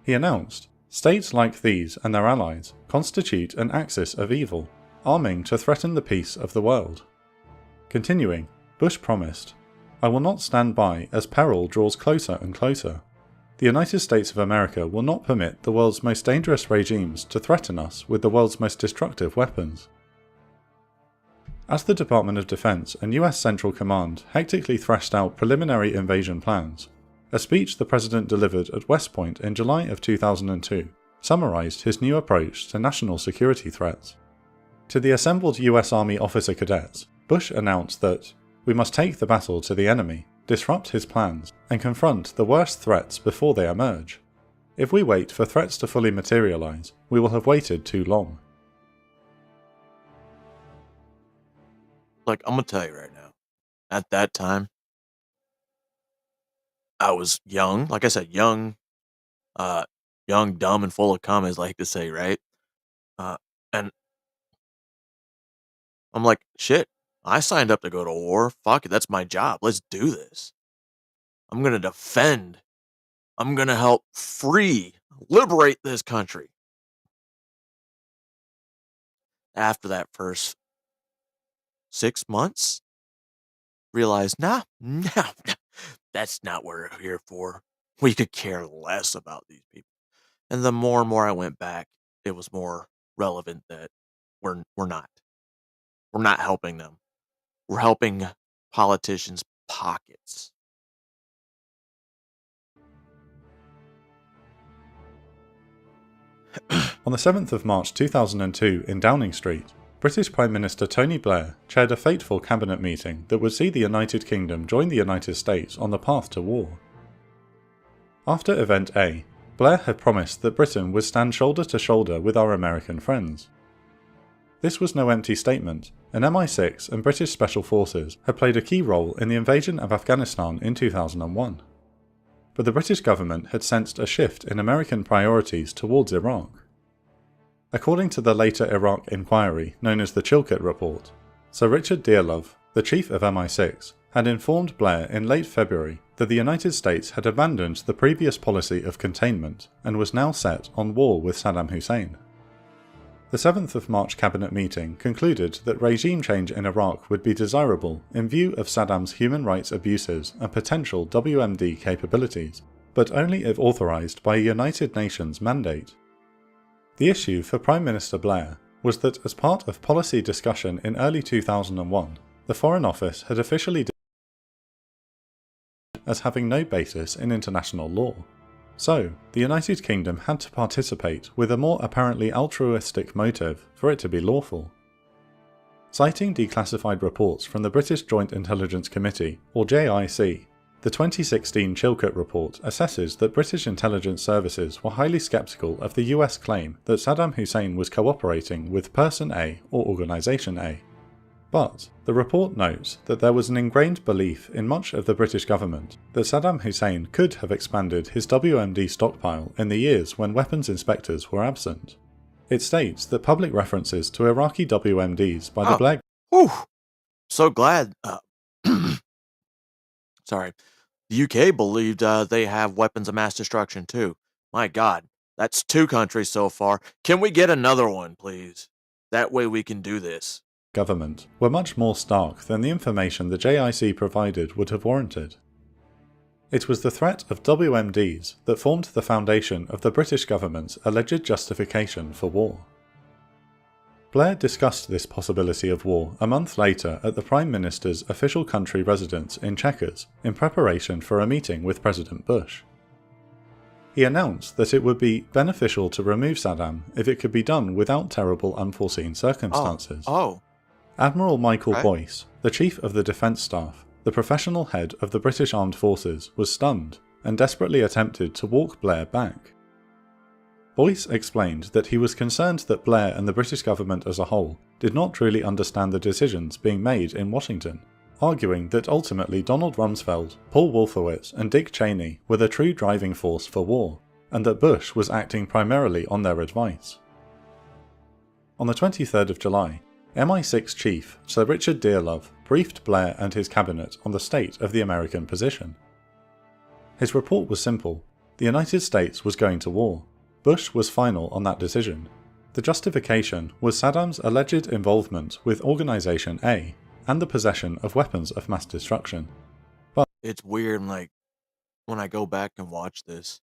He announced, "States like these and their allies constitute an axis of evil, arming to threaten the peace of the world." Continuing, Bush promised, "I will not stand by as peril draws closer and closer. The United States of America will not permit the world's most dangerous regimes to threaten us with the world's most destructive weapons." As the Department of Defense and US Central Command hectically thrashed out preliminary invasion plans, a speech the President delivered at West Point in July of 2002 summarized his new approach to national security threats. To the assembled US Army officer cadets, Bush announced that, "We must take the battle to the enemy, disrupt his plans, and confront the worst threats before they emerge. If we wait for threats to fully materialize, we will have waited too long." Like, I'm gonna tell you right now, at that time, I was young. Like I said, young, dumb, and full of cum, as I like to say, right? And I'm like, shit, I signed up to go to war. Fuck it, that's my job. Let's do this. I'm gonna defend. I'm gonna help liberate this country. After that first 6 months, realized, no, that's not what we're here for. We could care less about these people. And the more and more I went back, it was more relevant that we're not helping them. We're helping politicians' pockets. On the 7th of March 2002 in Downing Street, British Prime Minister Tony Blair chaired a fateful cabinet meeting that would see the United Kingdom join the United States on the path to war. After Event A, Blair had promised that Britain would stand shoulder to shoulder with our American friends. This was no empty statement, and MI6 and British Special Forces had played a key role in the invasion of Afghanistan in 2001. But the British government had sensed a shift in American priorities towards Iraq. According to the later Iraq inquiry known as the Chilcot Report, Sir Richard Dearlove, the chief of MI6, had informed Blair in late February that the United States had abandoned the previous policy of containment and was now set on war with Saddam Hussein. The 7th of March cabinet meeting concluded that regime change in Iraq would be desirable in view of Saddam's human rights abuses and potential WMD capabilities, but only if authorized by a United Nations mandate. The issue for Prime Minister Blair was that as part of policy discussion in early 2001, the Foreign Office had officially as having no basis in international law. So, the United Kingdom had to participate with a more apparently altruistic motive for it to be lawful. Citing declassified reports from the British Joint Intelligence Committee, or JIC, the 2016 Chilcot Report assesses that British intelligence services were highly sceptical of the US claim that Saddam Hussein was cooperating with Person A or Organisation A. But the report notes that there was an ingrained belief in much of the British government that Saddam Hussein could have expanded his WMD stockpile in the years when weapons inspectors were absent. It states that public references to Iraqi WMDs by the Blair... Whew. So glad. Sorry. The UK believed they have weapons of mass destruction too. My God, that's 2 countries so far. Can we get another one, please? That way we can do this. Government were much more stark than the information the JIC provided would have warranted. It was the threat of WMDs that formed the foundation of the British government's alleged justification for war. Blair discussed this possibility of war a month later at the Prime Minister's official country residence in Chequers in preparation for a meeting with President Bush. He announced that it would be beneficial to remove Saddam if it could be done without terrible unforeseen circumstances. Admiral Michael Boyce, the Chief of the Defence Staff, the professional head of the British Armed Forces, was stunned and desperately attempted to walk Blair back. Boyce explained that he was concerned that Blair and the British government as a whole did not truly understand the decisions being made in Washington, arguing that ultimately Donald Rumsfeld, Paul Wolfowitz and Dick Cheney were the true driving force for war, and that Bush was acting primarily on their advice. On the 23rd of July, MI6 Chief Sir Richard Dearlove briefed Blair and his cabinet on the state of the American position. His report was simple: the United States was going to war. Bush was final on that decision. The justification was Saddam's alleged involvement with Organization A and the possession of weapons of mass destruction. It's weird, like, when I go back and watch this.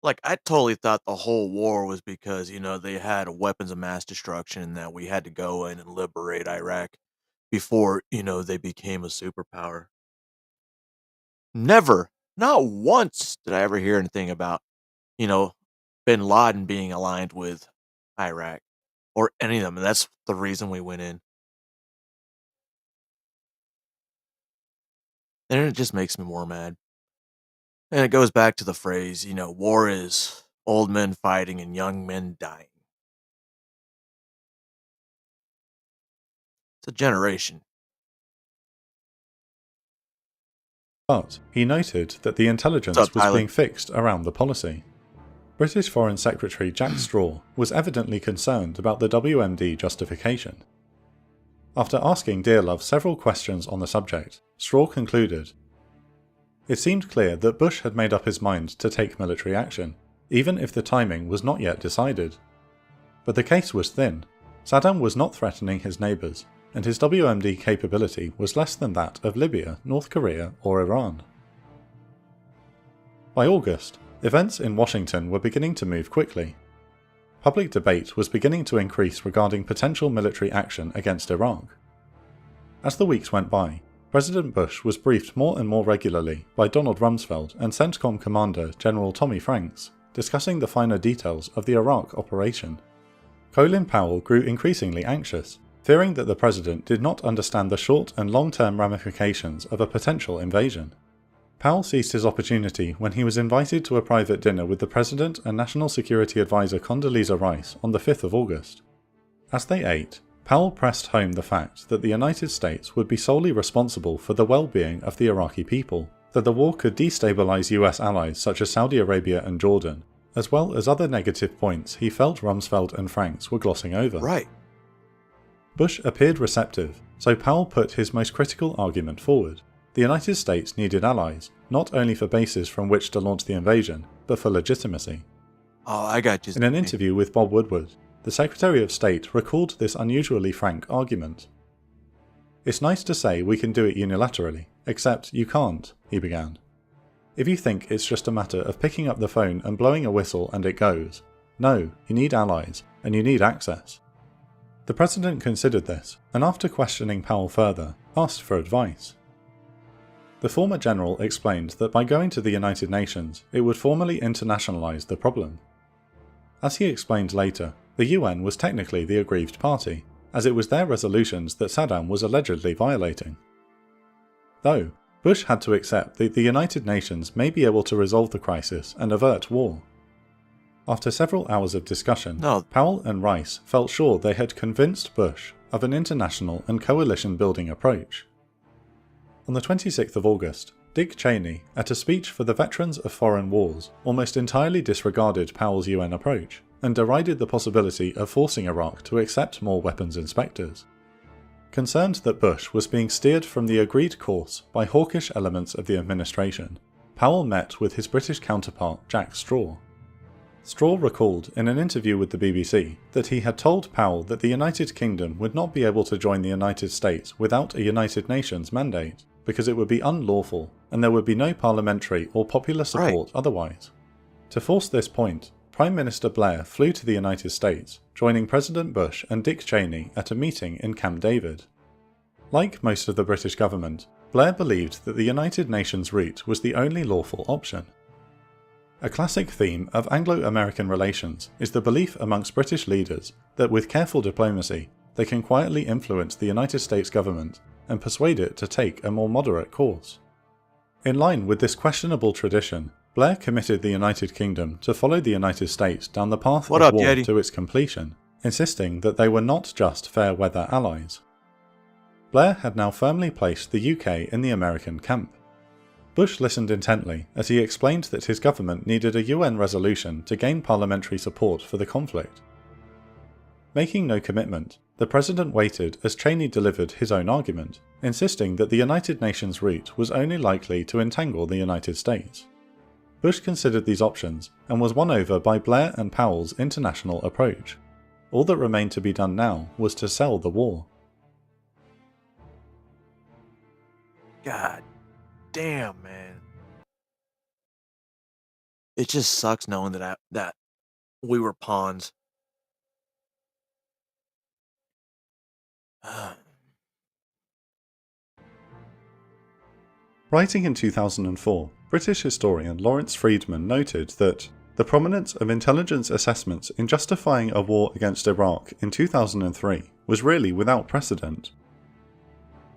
Like, I totally thought the whole war was because, they had weapons of mass destruction and that we had to go in and liberate Iraq before, they became a superpower. Never, not once did I ever hear anything about, bin Laden being aligned with Iraq or any of them. And that's the reason we went in. And it just makes me more mad. And it goes back to the phrase, war is old men fighting and young men dying. It's a generation. But he noted that the intelligence What's up, was Tyler? being fixed around the policy. British Foreign Secretary Jack Straw was evidently concerned about the WMD justification. After asking Dearlove several questions on the subject, Straw concluded, "It seemed clear that Bush had made up his mind to take military action, even if the timing was not yet decided. But the case was thin. Saddam was not threatening his neighbours, and his WMD capability was less than that of Libya, North Korea, or Iran." By August, events in Washington were beginning to move quickly. Public debate was beginning to increase regarding potential military action against Iraq. As the weeks went by, President Bush was briefed more and more regularly by Donald Rumsfeld and CENTCOM Commander General Tommy Franks, discussing the finer details of the Iraq operation. Colin Powell grew increasingly anxious, fearing that the president did not understand the short and long-term ramifications of a potential invasion. Powell seized his opportunity when he was invited to a private dinner with the President and National Security Advisor Condoleezza Rice on the 5th of August. As they ate, Powell pressed home the fact that the United States would be solely responsible for the well-being of the Iraqi people, that the war could destabilize US allies such as Saudi Arabia and Jordan, as well as other negative points he felt Rumsfeld and Franks were glossing over. Right. Bush appeared receptive, so Powell put his most critical argument forward. The United States needed allies, not only for bases from which to launch the invasion, but for legitimacy. Oh, I got you. In an interview with Bob Woodward, the Secretary of State recalled this unusually frank argument. "It's nice to say we can do it unilaterally, except you can't," he began. "If you think it's just a matter of picking up the phone and blowing a whistle and it goes, no, you need allies, and you need access." The President considered this, and after questioning Powell further, asked for advice. The former general explained that by going to the United Nations, it would formally internationalize the problem. As he explained later, the UN was technically the aggrieved party, as it was their resolutions that Saddam was allegedly violating. Though, Bush had to accept that the United Nations may be able to resolve the crisis and avert war. After several hours of discussion, Powell and Rice felt sure they had convinced Bush of an international and coalition-building approach. On the 26th of August, Dick Cheney, at a speech for the Veterans of Foreign Wars, almost entirely disregarded Powell's UN approach and derided the possibility of forcing Iraq to accept more weapons inspectors. Concerned that Bush was being steered from the agreed course by hawkish elements of the administration, Powell met with his British counterpart Jack Straw. Straw recalled in an interview with the BBC that he had told Powell that the United Kingdom would not be able to join the United States without a United Nations mandate, because it would be unlawful and there would be no parliamentary or popular support otherwise. To force this point, Prime Minister Blair flew to the United States, joining President Bush and Dick Cheney at a meeting in Camp David. Like most of the British government, Blair believed that the United Nations route was the only lawful option. A classic theme of Anglo-American relations is the belief amongst British leaders that with careful diplomacy, they can quietly influence the United States government and persuade it to take a more moderate course. In line with this questionable tradition, Blair committed the United Kingdom to follow the United States down the path What of up, war Yeti? to its completion, insisting that they were not just fair-weather allies. Blair had now firmly placed the UK in the American camp. Bush listened intently as he explained that his government needed a UN resolution to gain parliamentary support for the conflict. Making no commitment, the president waited as Cheney delivered his own argument, insisting that the United Nations route was only likely to entangle the United States. Bush considered these options and was won over by Blair and Powell's international approach. All that remained to be done now was to sell the war. God damn, man. It just sucks knowing that we were pawns. Writing in 2004, British historian Lawrence Freedman noted that the prominence of intelligence assessments in justifying a war against Iraq in 2003 was really without precedent.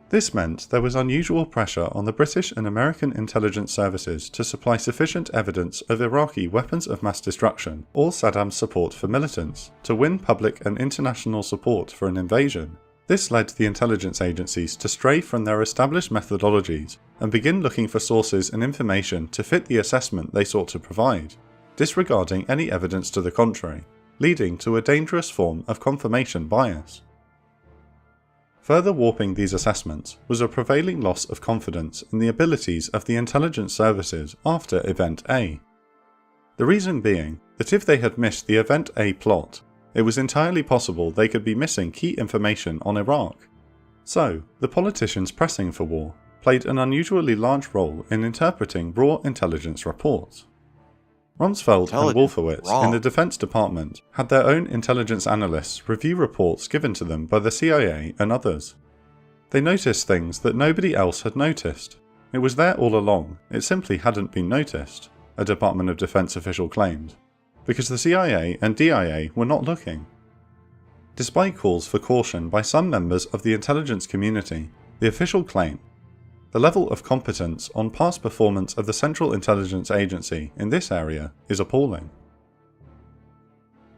This meant there was unusual pressure on the British and American intelligence services to supply sufficient evidence of Iraqi weapons of mass destruction or Saddam's support for militants to win public and international support for an invasion. This led the intelligence agencies to stray from their established methodologies and begin looking for sources and information to fit the assessment they sought to provide, disregarding any evidence to the contrary, leading to a dangerous form of confirmation bias. Further warping these assessments was a prevailing loss of confidence in the abilities of the intelligence services after Event A. The reason being that if they had missed the Event A plot, it was entirely possible they could be missing key information on Iraq. So, the politicians pressing for war played an unusually large role in interpreting raw intelligence reports. Rumsfeld and Wolfowitz in the Defense Department had their own intelligence analysts review reports given to them by the CIA and others. They noticed things that nobody else had noticed. It was there all along, it simply hadn't been noticed, a Department of Defense official claimed, because the CIA and DIA were not looking. Despite calls for caution by some members of the intelligence community, the official claim, the level of competence on past performance of the Central Intelligence Agency in this area is appalling.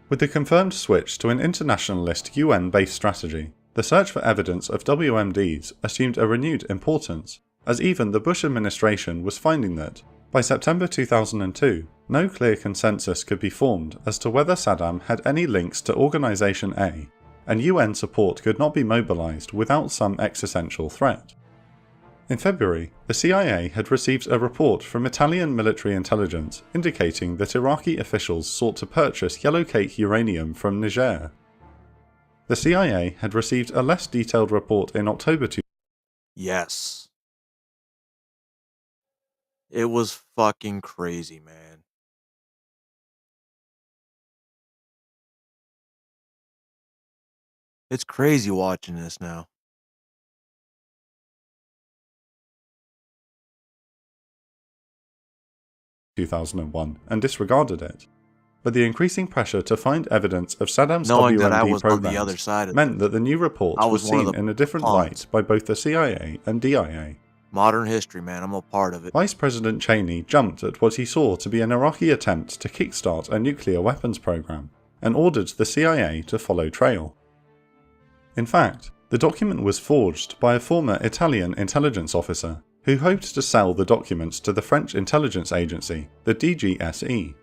With the confirmed switch to an internationalist UN-based strategy, the search for evidence of WMDs assumed a renewed importance, as even the Bush administration was finding that, by September 2002, no clear consensus could be formed as to whether Saddam had any links to Organisation A, and UN support could not be mobilised without some existential threat. In February, the CIA had received a report from Italian military intelligence indicating that Iraqi officials sought to purchase yellowcake uranium from Niger. The CIA had received a less detailed report in October. Yes. It was fucking crazy, man. It's crazy watching this now. And disregarded it. But the increasing pressure to find evidence of Saddam's Knowing that I WMD was on the other programs side of meant that the new report I was was one of seen the in a different pawns. light by both the CIA and DIA. Modern history, man. I'm a part of it. Vice President Cheney jumped at what he saw to be an Iraqi attempt to kickstart a nuclear weapons program, and ordered the CIA to follow trail. In fact, the document was forged by a former Italian intelligence officer who hoped to sell the documents to the French intelligence agency, the DGSE.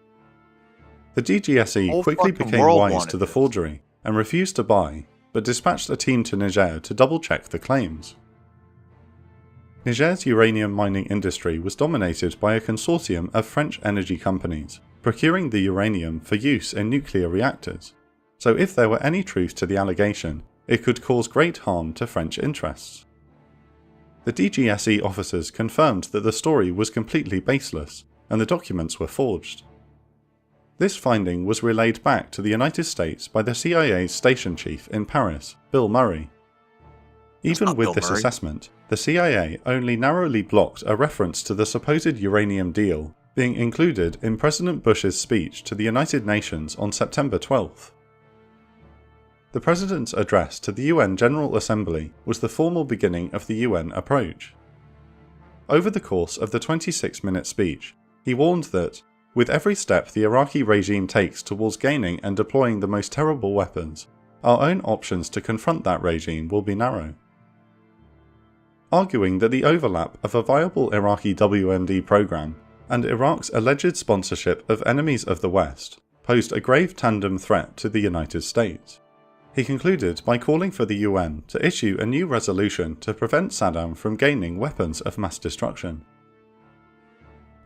The DGSE Whole quickly fucking became world wise wanted to the this. forgery and refused to buy, but dispatched a team to Niger to double-check the claims. Niger's uranium mining industry was dominated by a consortium of French energy companies, procuring the uranium for use in nuclear reactors, so if there were any truth to the allegation, it could cause great harm to French interests. The DGSE officers confirmed that the story was completely baseless, and the documents were forged. This finding was relayed back to the United States by the CIA's station chief in Paris, Bill Murray. Even not with Bill this Murray. assessment, the CIA only narrowly blocked a reference to the supposed uranium deal being included in President Bush's speech to the United Nations on September 12th. The President's address to the UN General Assembly was the formal beginning of the UN approach. Over the course of the 26-minute speech, He warned that, with every step the Iraqi regime takes towards gaining and deploying the most terrible weapons, our own options to confront that regime will be narrow. Arguing that the overlap of a viable Iraqi WMD program and Iraq's alleged sponsorship of enemies of the West posed a grave tandem threat to the United States. He concluded by calling for the UN to issue a new resolution to prevent Saddam from gaining weapons of mass destruction.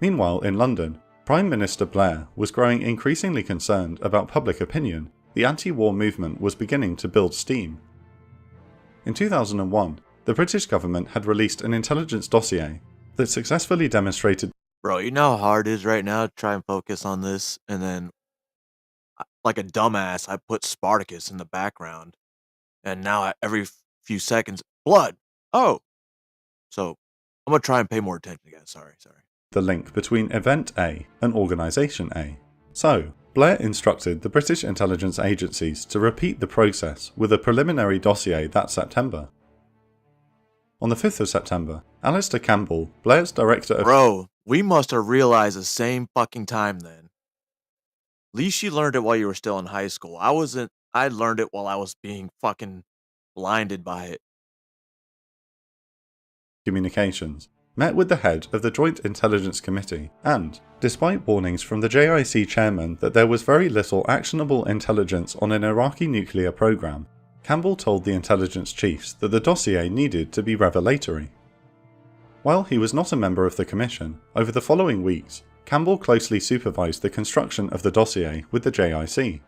Meanwhile, in London, Prime Minister Blair was growing increasingly concerned about public opinion. The anti-war movement was beginning to build steam. In 2001, the British government had released an intelligence dossier that successfully demonstrated. Bro, you know how hard it is right now to try and focus on this, and then, like a dumbass, I put Spartacus in the background, and now every few seconds, blood! Oh! So, I'm gonna try and pay more attention, guys. Sorry. The link between Event A and Organisation A. So, Blair instructed the British intelligence agencies to repeat the process with a preliminary dossier that September. On the 5th of September, Alistair Campbell, Blair's director of... Bro, we must have realized the same fucking time then. At least you learned it while you were still in high school. I learned it while I was being fucking blinded by it. Communications, met with the head of the Joint Intelligence Committee and, despite warnings from the JIC chairman that there was very little actionable intelligence on an Iraqi nuclear program, Campbell told the intelligence chiefs that the dossier needed to be revelatory. While he was not a member of the commission, over the following weeks, Campbell closely supervised the construction of the dossier with the JIC.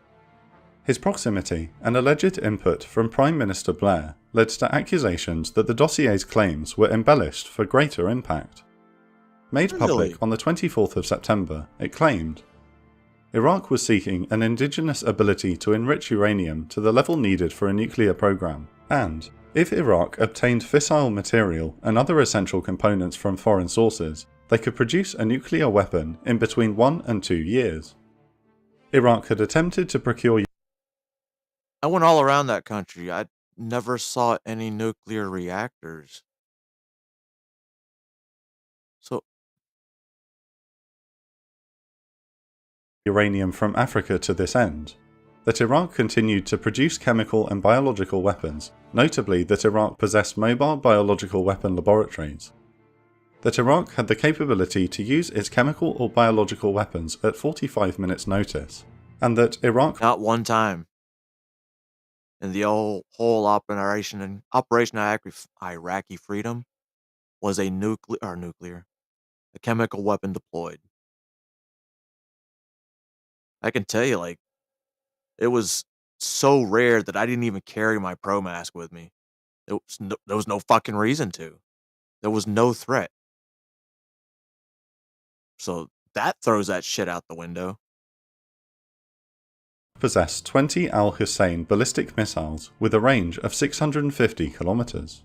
His proximity and alleged input from Prime Minister Blair led to accusations that the dossier's claims were embellished for greater impact. Made public on the 24th of September, it claimed, Iraq was seeking an indigenous ability to enrich uranium to the level needed for a nuclear program, and, if Iraq obtained fissile material and other essential components from foreign sources, they could produce a nuclear weapon in between 1 and 2 years. Iraq had attempted to procure... I went all around that country. I never saw any nuclear reactors. So... uranium from Africa to this end, that Iraq continued to produce chemical and biological weapons, notably that Iraq possessed mobile biological weapon laboratories, that Iraq had the capability to use its chemical or biological weapons at 45 minutes notice, and that Iraq... Not one time. And the whole Operation Iraqi Freedom was a chemical weapon deployed. I can tell you, like, it was so rare that I didn't even carry my pro mask with me. There was no fucking reason to. There was no threat. So that throws that shit out the window. possessed 20 Al-Hussein ballistic missiles with a range of 650 kilometers.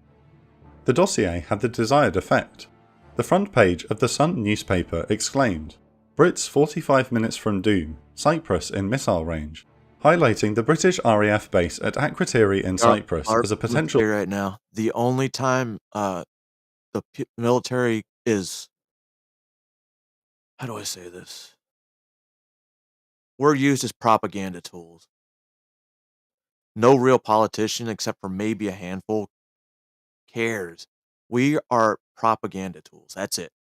The dossier had the desired effect. The front page of the Sun newspaper exclaimed, "Brits 45 minutes from doom, Cyprus in missile range," highlighting the British RAF base at Akrotiri in Cyprus as a potential... Right now, the only time the military is... How do I say this? We're used as propaganda tools. No real politician, except for maybe a handful, cares. We are propaganda tools. That's it.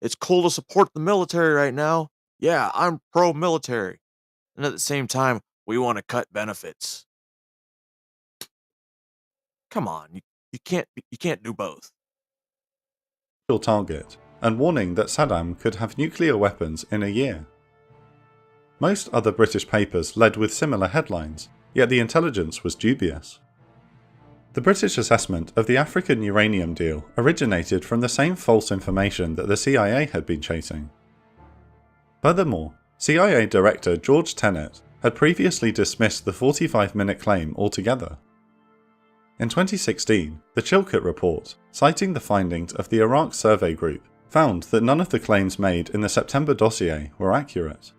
It's cool to support the military right now. Yeah, I'm pro-military. And at the same time, we want to cut benefits. Come on, you can't do both. ...target, and warning that Saddam could have nuclear weapons in a year. Most other British papers led with similar headlines, yet the intelligence was dubious. The British assessment of the African uranium deal originated from the same false information that the CIA had been chasing. Furthermore, CIA Director George Tenet had previously dismissed the 45-minute claim altogether. In 2016, the Chilcot Report, citing the findings of the Iraq Survey Group, found that none of the claims made in the September dossier were accurate.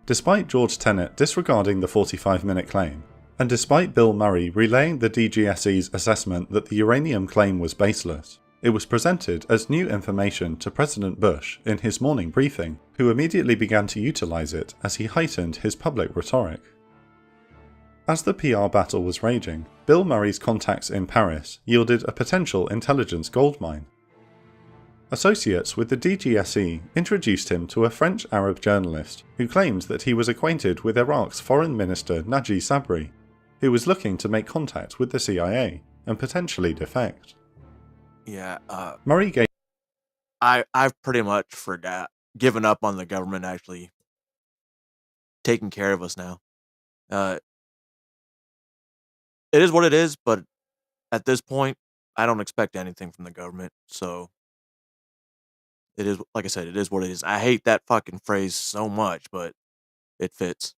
Despite George Tenet disregarding the 45-minute claim, and despite Bill Murray relaying the DGSE's assessment that the uranium claim was baseless, It was presented as new information to President Bush in his morning briefing, who immediately began to utilize it as he heightened his public rhetoric. As the PR battle was raging, Bill Murray's contacts in Paris yielded a potential intelligence goldmine. Associates with the DGSE introduced him to a French Arab journalist who claimed that he was acquainted with Iraq's Foreign Minister Naji Sabri, who was looking to make contact with the CIA and potentially defect. Yeah, Murray gave I've pretty much given up on the government actually taking care of us now. It is what it is, but at this point, I don't expect anything from the government. So it is, like I said, it is what it is. I hate that fucking phrase so much, but it fits.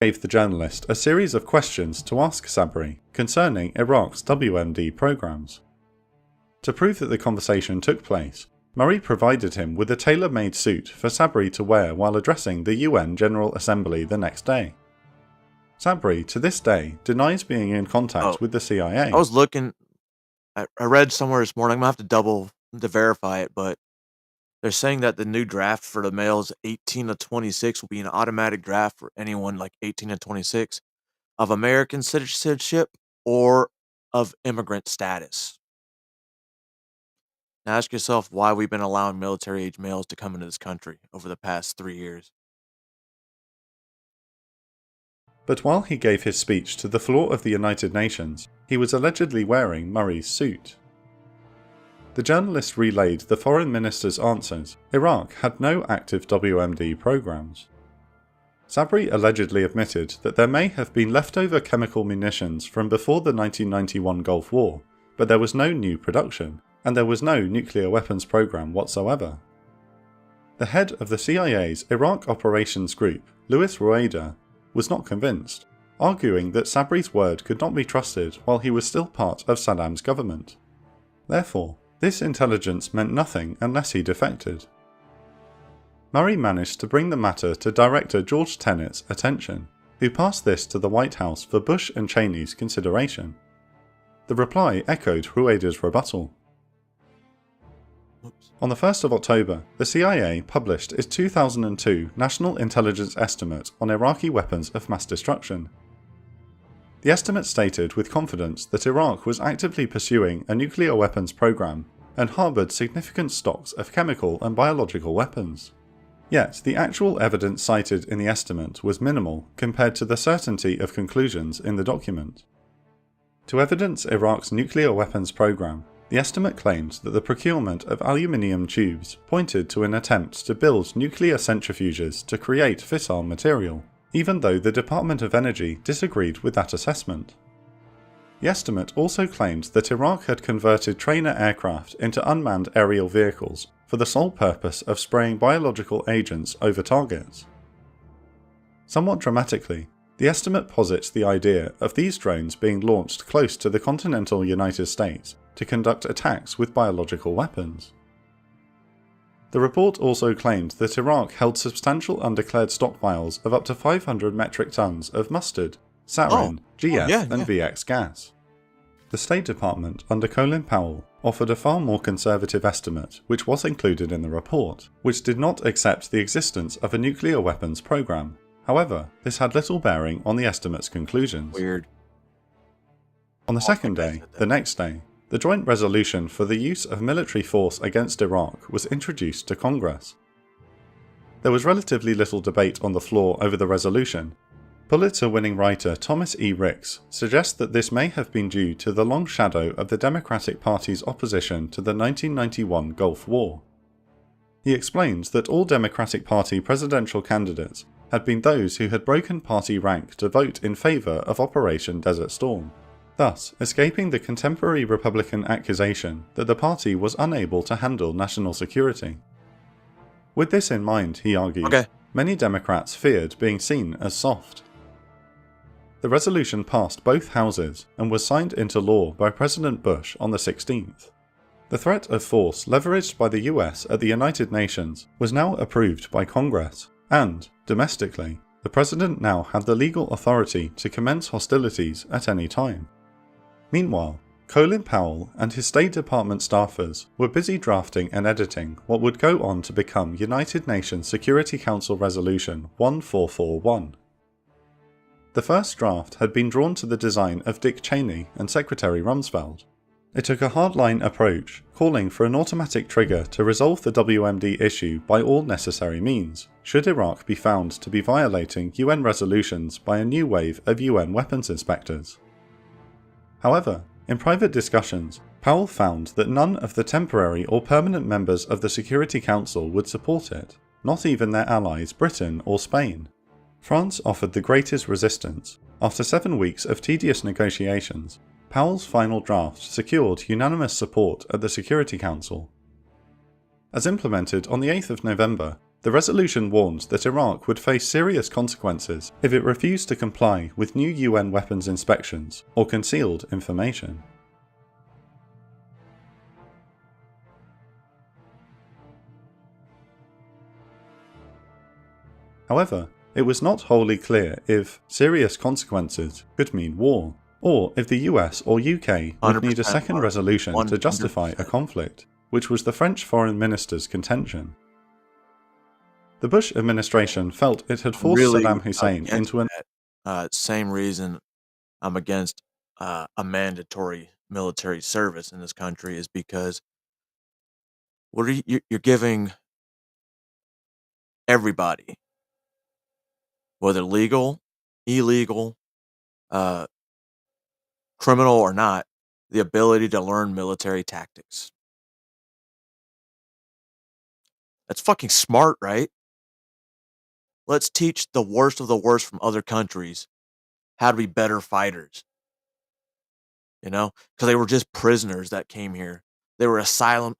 gave the journalist a series of questions to ask Sabri concerning Iraq's WMD programs. To prove that the conversation took place, Murray provided him with a tailor-made suit for Sabri to wear while addressing the UN General Assembly the next day. Sabri, to this day, denies being in contact with the CIA. I was looking, I read somewhere this morning, I'm going to have to verify it, but they're saying that the new draft for the males 18 to 26 will be an automatic draft for anyone like 18 to 26 of American citizenship or of immigrant status. Now ask yourself why we've been allowing military-age males to come into this country over the past 3 years. But while he gave his speech to the floor of the United Nations, he was allegedly wearing Murray's suit. The journalist relayed the foreign minister's answers. Iraq had no active WMD programs. Sabri allegedly admitted that there may have been leftover chemical munitions from before the 1991 Gulf War, but there was no new production, and there was no nuclear weapons program whatsoever. The head of the CIA's Iraq Operations Group, Louis Rueda, was not convinced, arguing that Sabri's word could not be trusted while he was still part of Saddam's government. Therefore, this intelligence meant nothing unless he defected. Murray managed to bring the matter to Director George Tenet's attention, who passed this to the White House for Bush and Cheney's consideration. The reply echoed Rueda's rebuttal. On the 1st of October, the CIA published its 2002 National Intelligence Estimate on Iraqi weapons of mass destruction. The estimate stated with confidence that Iraq was actively pursuing a nuclear weapons program and harboured significant stocks of chemical and biological weapons. Yet, the actual evidence cited in the estimate was minimal compared to the certainty of conclusions in the document. To evidence Iraq's nuclear weapons program, the estimate claimed that the procurement of aluminium tubes pointed to an attempt to build nuclear centrifuges to create fissile material, even though the Department of Energy disagreed with that assessment. The estimate also claimed that Iraq had converted trainer aircraft into unmanned aerial vehicles for the sole purpose of spraying biological agents over targets. Somewhat dramatically, the estimate posits the idea of these drones being launched close to the continental United States to conduct attacks with biological weapons. The report also claimed that Iraq held substantial undeclared stockpiles of up to 500 metric tons of mustard, sarin, GF and VX gas. The State Department under Colin Powell offered a far more conservative estimate which was included in the report, which did not accept the existence of a nuclear weapons program. However, this had little bearing on the estimate's conclusions. Weird. On the second day, the next day, the Joint Resolution for the Use of Military Force Against Iraq was introduced to Congress. There was relatively little debate on the floor over the resolution. Pulitzer-winning writer Thomas E. Ricks suggests that this may have been due to the long shadow of the Democratic Party's opposition to the 1991 Gulf War. He explains that all Democratic Party presidential candidates had been those who had broken party rank to vote in favour of Operation Desert Storm, thus escaping the contemporary Republican accusation that the party was unable to handle national security. With this in mind, he argued, many Democrats feared being seen as soft. The resolution passed both houses and was signed into law by President Bush on the 16th. The threat of force leveraged by the US at the United Nations was now approved by Congress, and, domestically, the President now had the legal authority to commence hostilities at any time. Meanwhile, Colin Powell and his State Department staffers were busy drafting and editing what would go on to become United Nations Security Council Resolution 1441. The first draft had been drawn to the design of Dick Cheney and Secretary Rumsfeld. It took a hardline approach, calling for an automatic trigger to resolve the WMD issue by all necessary means, should Iraq be found to be violating UN resolutions by a new wave of UN weapons inspectors. However, in private discussions, Powell found that none of the temporary or permanent members of the Security Council would support it, not even their allies Britain or Spain. France offered the greatest resistance. After 7 weeks of tedious negotiations, Powell's final draft secured unanimous support at the Security Council. As implemented on the 8th of November, the resolution warned that Iraq would face serious consequences if it refused to comply with new UN weapons inspections or concealed information. However, it was not wholly clear if serious consequences could mean war, or if the US or UK would need a second resolution to justify a conflict, which was the French Foreign Minister's contention. The Bush administration felt it had forced Saddam Hussein into an... Same reason I'm against a mandatory military service in this country is because what are you're giving everybody, whether legal, illegal, criminal or not, the ability to learn military tactics. That's fucking smart, right? Let's teach the worst of the worst from other countries how to be better fighters. You know? Because they were just prisoners that came here. They were asylum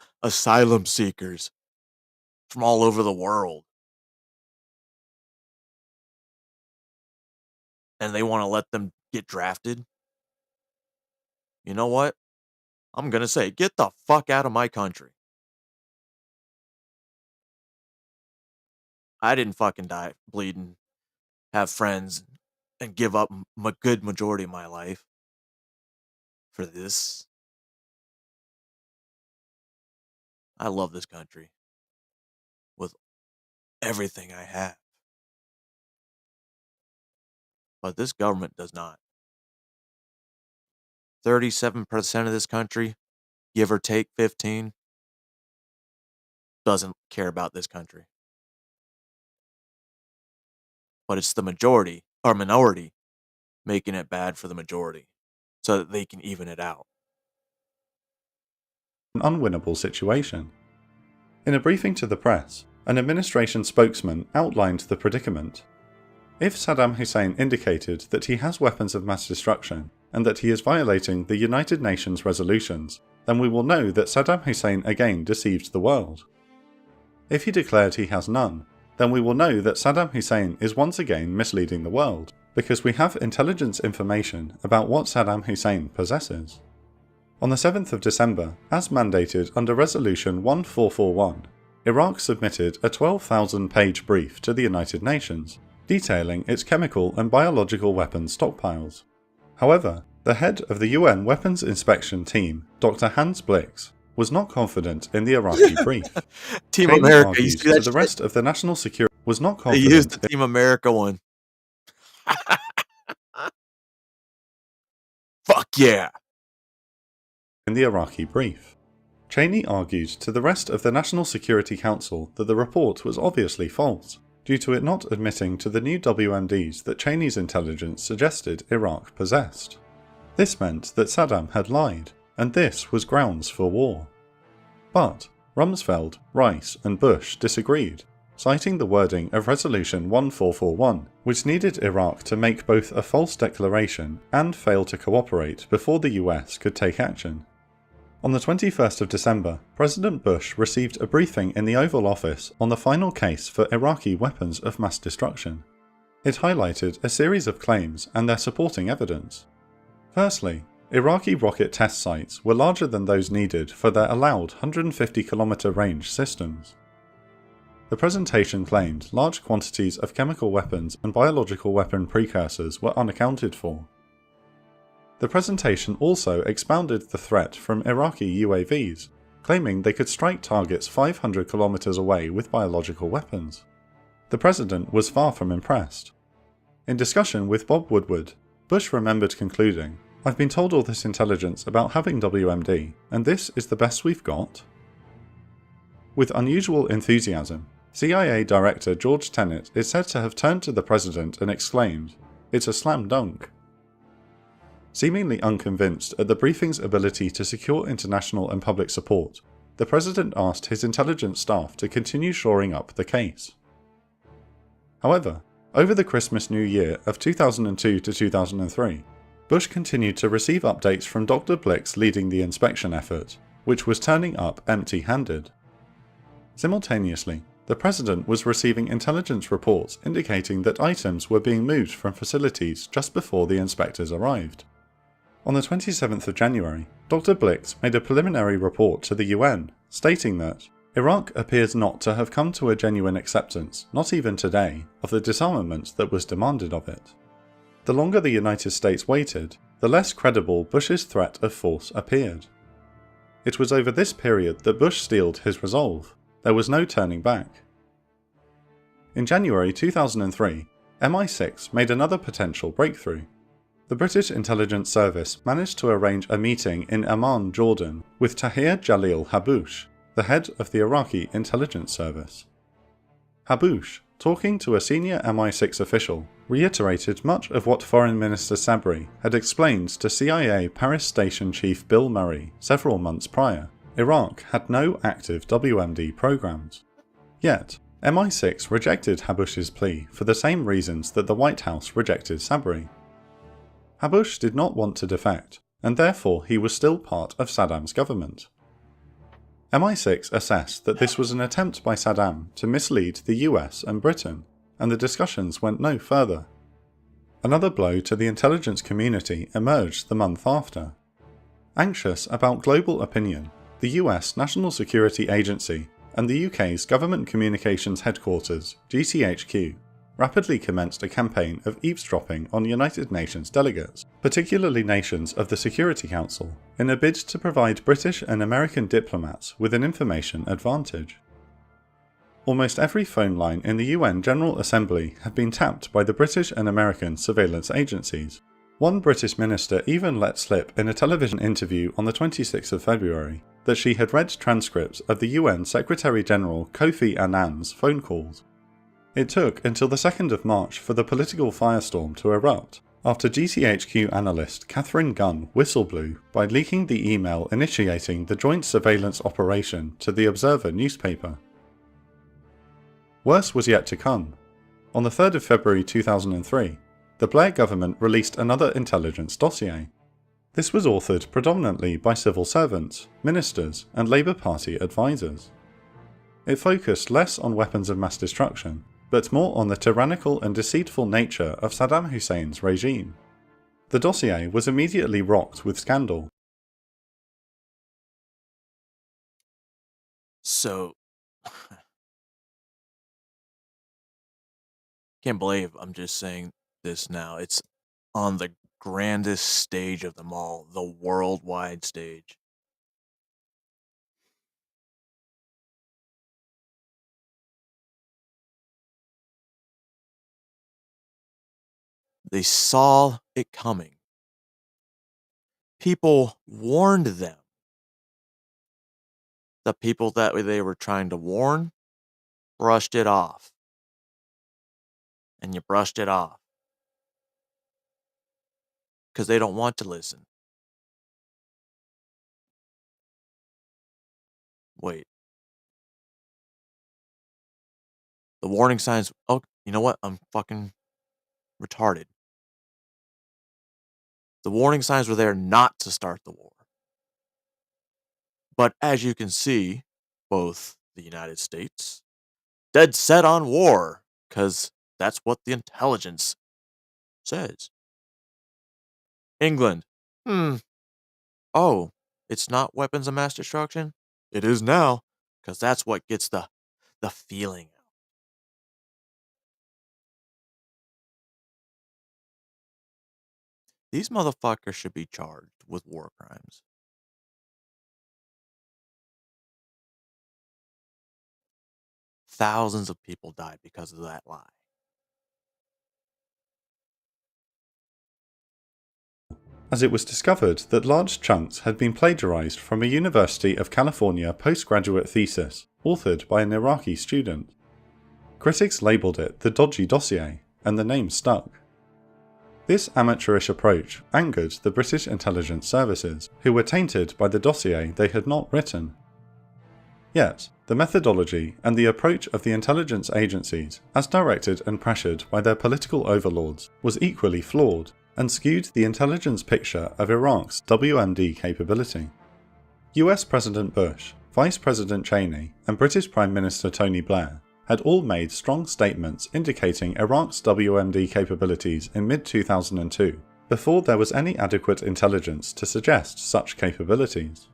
seekers from all over the world. And they want to let them get drafted. You know what? I'm going to say, get the fuck out of my country. I didn't fucking die bleeding, have friends, and give up a good majority of my life for this. I love this country with everything I have. But this government does not. 37% of this country, give or take 15, doesn't care about this country. But it's the majority, or minority, making it bad for the majority, so that they can even it out. An unwinnable situation. In a briefing to the press, an administration spokesman outlined the predicament. If Saddam Hussein indicated that he has weapons of mass destruction, and that he is violating the United Nations resolutions, then we will know that Saddam Hussein again deceived the world. If he declared he has none, then we will know that Saddam Hussein is once again misleading the world, because we have intelligence information about what Saddam Hussein possesses. On the 7th of December, as mandated under Resolution 1441, Iraq submitted a 12,000-page brief to the United Nations, detailing its chemical and biological weapons stockpiles. However, the head of the UN Weapons Inspection Team, Dr. Hans Blix, was not confident in the Iraqi brief. Team Cheney America, argued you see to that the shit? rest of the national security was not They confident used the Team America one. Fuck yeah. in the Iraqi brief. Cheney argued to the rest of the National Security Council that the report was obviously false, due to it not admitting to the new WMDs that Cheney's intelligence suggested Iraq possessed. This meant that Saddam had lied, and this was grounds for war. But Rumsfeld, Rice, and Bush disagreed, citing the wording of Resolution 1441, which needed Iraq to make both a false declaration and fail to cooperate before the US could take action. On the 21st of December, President Bush received a briefing in the Oval Office on the final case for Iraqi weapons of mass destruction. It highlighted a series of claims and their supporting evidence. Firstly, Iraqi rocket test sites were larger than those needed for their allowed 150-kilometer range systems. The presentation claimed large quantities of chemical weapons and biological weapon precursors were unaccounted for. The presentation also expounded the threat from Iraqi UAVs, claiming they could strike targets 500 kilometers away with biological weapons. The president was far from impressed. In discussion with Bob Woodward, Bush remembered concluding, "I've been told all this intelligence about having WMD, and this is the best we've got?" With unusual enthusiasm, CIA Director George Tenet is said to have turned to the president and exclaimed, "It's a slam dunk." Seemingly unconvinced at the briefing's ability to secure international and public support, the president asked his intelligence staff to continue shoring up the case. However, over the Christmas-New Year of 2002 to 2003, Bush continued to receive updates from Dr. Blix leading the inspection effort, which was turning up empty-handed. Simultaneously, the president was receiving intelligence reports indicating that items were being moved from facilities just before the inspectors arrived. On the 27th of January, Dr. Blix made a preliminary report to the UN, stating that Iraq appears not to have come to a genuine acceptance, not even today, of the disarmament that was demanded of it. The longer the United States waited, the less credible Bush's threat of force appeared. It was over this period that Bush steeled his resolve. There was no turning back. In January 2003, MI6 made another potential breakthrough. The British Intelligence Service managed to arrange a meeting in Amman, Jordan, with Tahir Jalil Haboush, the head of the Iraqi Intelligence Service. Haboush, talking to a senior MI6 official, reiterated much of what Foreign Minister Sabri had explained to CIA Paris Station Chief Bill Murray several months prior. Iraq had no active WMD programs. Yet, MI6 rejected Haboush's plea for the same reasons that the White House rejected Sabri. Haboush did not want to defect, and therefore he was still part of Saddam's government. MI6 assessed that this was an attempt by Saddam to mislead the US and Britain, and the discussions went no further. Another blow to the intelligence community emerged the month after. Anxious about global opinion, the US National Security Agency and the UK's Government Communications Headquarters, GCHQ, rapidly commenced a campaign of eavesdropping on United Nations delegates, particularly nations of the Security Council, in a bid to provide British and American diplomats with an information advantage. Almost every phone line in the UN General Assembly had been tapped by the British and American surveillance agencies. One British minister even let slip in a television interview on the 26th of February that she had read transcripts of the UN Secretary-General Kofi Annan's phone calls. It took until the 2nd of March for the political firestorm to erupt, after GCHQ analyst Catherine Gunn whistle-blew by leaking the email initiating the joint surveillance operation to the Observer newspaper. Worse was yet to come. On the 3rd of February 2003, the Blair government released another intelligence dossier. This was authored predominantly by civil servants, ministers, and Labour Party advisors. It focused less on weapons of mass destruction, but more on the tyrannical and deceitful nature of Saddam Hussein's regime. The dossier was immediately rocked with scandal. So, can't believe I'm just saying this now. It's on the grandest stage of them all, the worldwide stage. They saw it coming. People warned them. The people that they were trying to warn brushed it off. And you brushed it off. Because they don't want to listen. Wait. The warning signs. Oh, you know what? I'm fucking retarded. The warning signs were there not to start the war. But as you can see, both the United States, dead set on war, because that's what the intelligence says. England, oh, it's not weapons of mass destruction? It is now, because that's what gets the feeling out. These motherfuckers should be charged with war crimes. Thousands of people died because of that lie. As it was discovered that large chunks had been plagiarized from a University of California postgraduate thesis authored by an Iraqi student. Critics labelled it the dodgy dossier, and the name stuck. This amateurish approach angered the British intelligence services, who were tainted by the dossier they had not written. Yet, the methodology and the approach of the intelligence agencies, as directed and pressured by their political overlords, was equally flawed, and skewed the intelligence picture of Iraq's WMD capability. US President Bush, Vice President Cheney, and British Prime Minister Tony Blair had all made strong statements indicating Iraq's WMD capabilities in mid-2002, before there was any adequate intelligence to suggest such capabilities.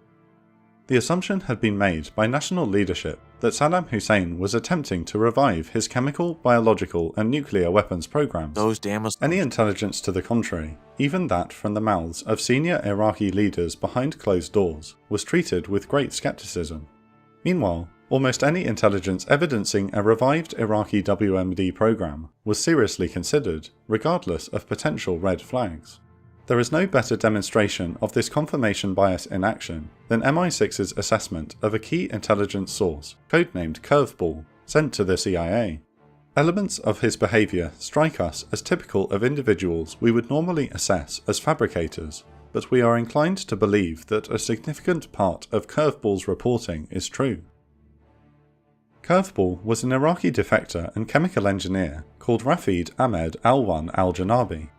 The assumption had been made by national leadership that Saddam Hussein was attempting to revive his chemical, biological, and nuclear weapons programs. Those damn Any intelligence to the contrary, even that from the mouths of senior Iraqi leaders behind closed doors, was treated with great skepticism. Meanwhile, almost any intelligence evidencing a revived Iraqi WMD program was seriously considered, regardless of potential red flags. There is no better demonstration of this confirmation bias in action than MI6's assessment of a key intelligence source, codenamed Curveball, sent to the CIA. Elements of his behaviour strike us as typical of individuals we would normally assess as fabricators, but we are inclined to believe that a significant part of Curveball's reporting is true. Curveball was an Iraqi defector and chemical engineer called Rafid Ahmed Alwan al-Janabi.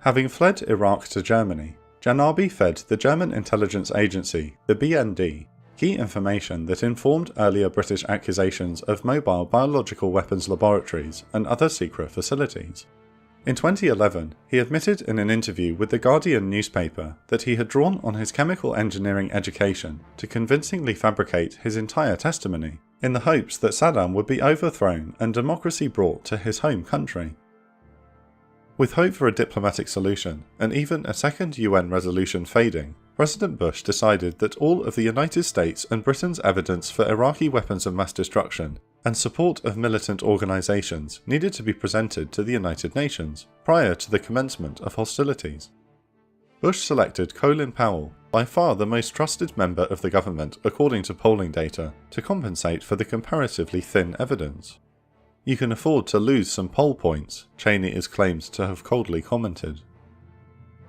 Having fled Iraq to Germany, Janabi fed the German intelligence agency, the BND, key information that informed earlier British accusations of mobile biological weapons laboratories and other secret facilities. In 2011, he admitted in an interview with the Guardian newspaper that he had drawn on his chemical engineering education to convincingly fabricate his entire testimony, in the hopes that Saddam would be overthrown and democracy brought to his home country. With hope for a diplomatic solution, and even a second UN resolution fading, President Bush decided that all of the United States and Britain's evidence for Iraqi weapons of mass destruction and support of militant organisations needed to be presented to the United Nations prior to the commencement of hostilities. Bush selected Colin Powell, by far the most trusted member of the government according to polling data, to compensate for the comparatively thin evidence. "You can afford to lose some poll points," Cheney is claimed to have coldly commented.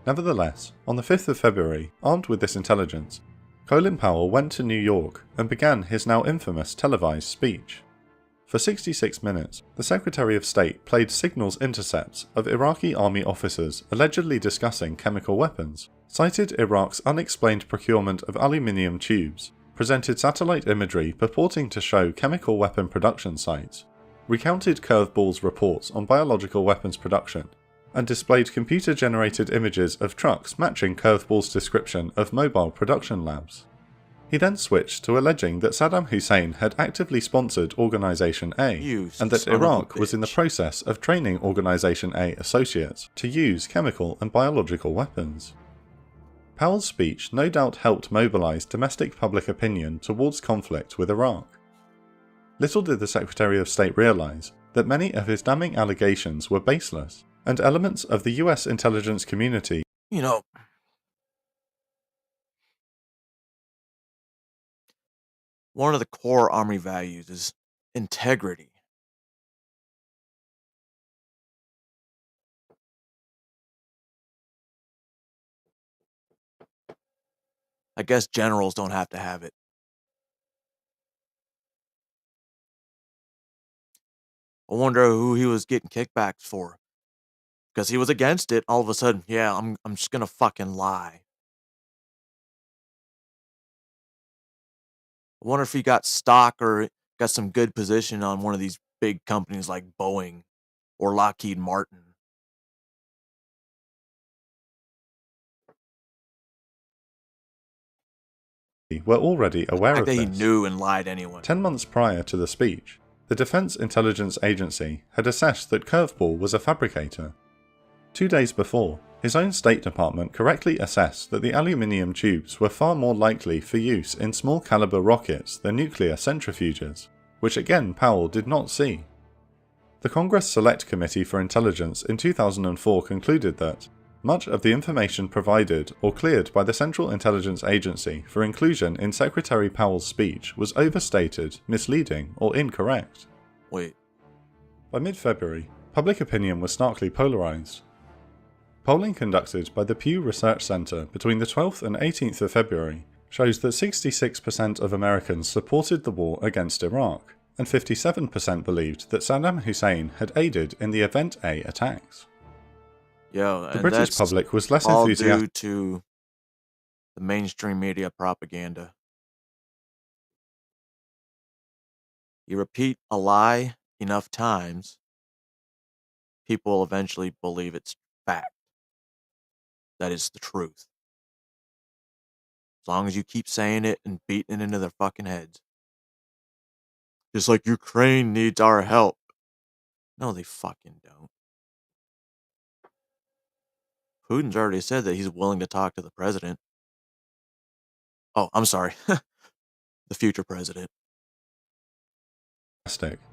Nevertheless, on the 5th of February, armed with this intelligence, Colin Powell went to New York and began his now infamous televised speech. For 66 minutes, the Secretary of State played signals intercepts of Iraqi army officers allegedly discussing chemical weapons, cited Iraq's unexplained procurement of aluminium tubes, presented satellite imagery purporting to show chemical weapon production sites, recounted Curveball's reports on biological weapons production, and displayed computer-generated images of trucks matching Curveball's description of mobile production labs. He then switched to alleging that Saddam Hussein had actively sponsored Organisation A, and that Iraq was in the process of training Organisation A associates to use chemical and biological weapons. Powell's speech no doubt helped mobilise domestic public opinion towards conflict with Iraq. Little did the Secretary of State realise that many of his damning allegations were baseless, and elements of the US intelligence community, one of the core Army values is integrity. I guess generals don't have to have it. I wonder who he was getting kickbacks for. Because he was against it, all of a sudden, yeah, I'm just gonna fucking lie. I wonder if he got stock or got some good position on one of these big companies like Boeing or Lockheed Martin. were already aware of That he this. knew and lied anyway. 10 months prior to the speech, the Defense Intelligence Agency had assessed that Curveball was a fabricator. 2 days before, his own State Department correctly assessed that the aluminium tubes were far more likely for use in small caliber rockets than nuclear centrifuges, which again Powell did not see. The Congress Select Committee for Intelligence in 2004 concluded that much of the information provided or cleared by the Central Intelligence Agency for inclusion in Secretary Powell's speech was overstated, misleading, or incorrect. Wait. By mid-February, public opinion was starkly polarized. Polling conducted by the Pew Research Center between the 12th and 18th of February shows that 66% of Americans supported the war against Iraq, and 57% believed that Saddam Hussein had aided in the Event A attacks. Yo, The and British that's public was less all enthusiastic. due to the mainstream media propaganda. You repeat a lie enough times, people will eventually believe it's fact. That is the truth. As long as you keep saying it and beating it into their fucking heads. Just like Ukraine needs our help. No, they fucking don't. Putin's already said that he's willing to talk to the president. Oh, I'm sorry. The future president.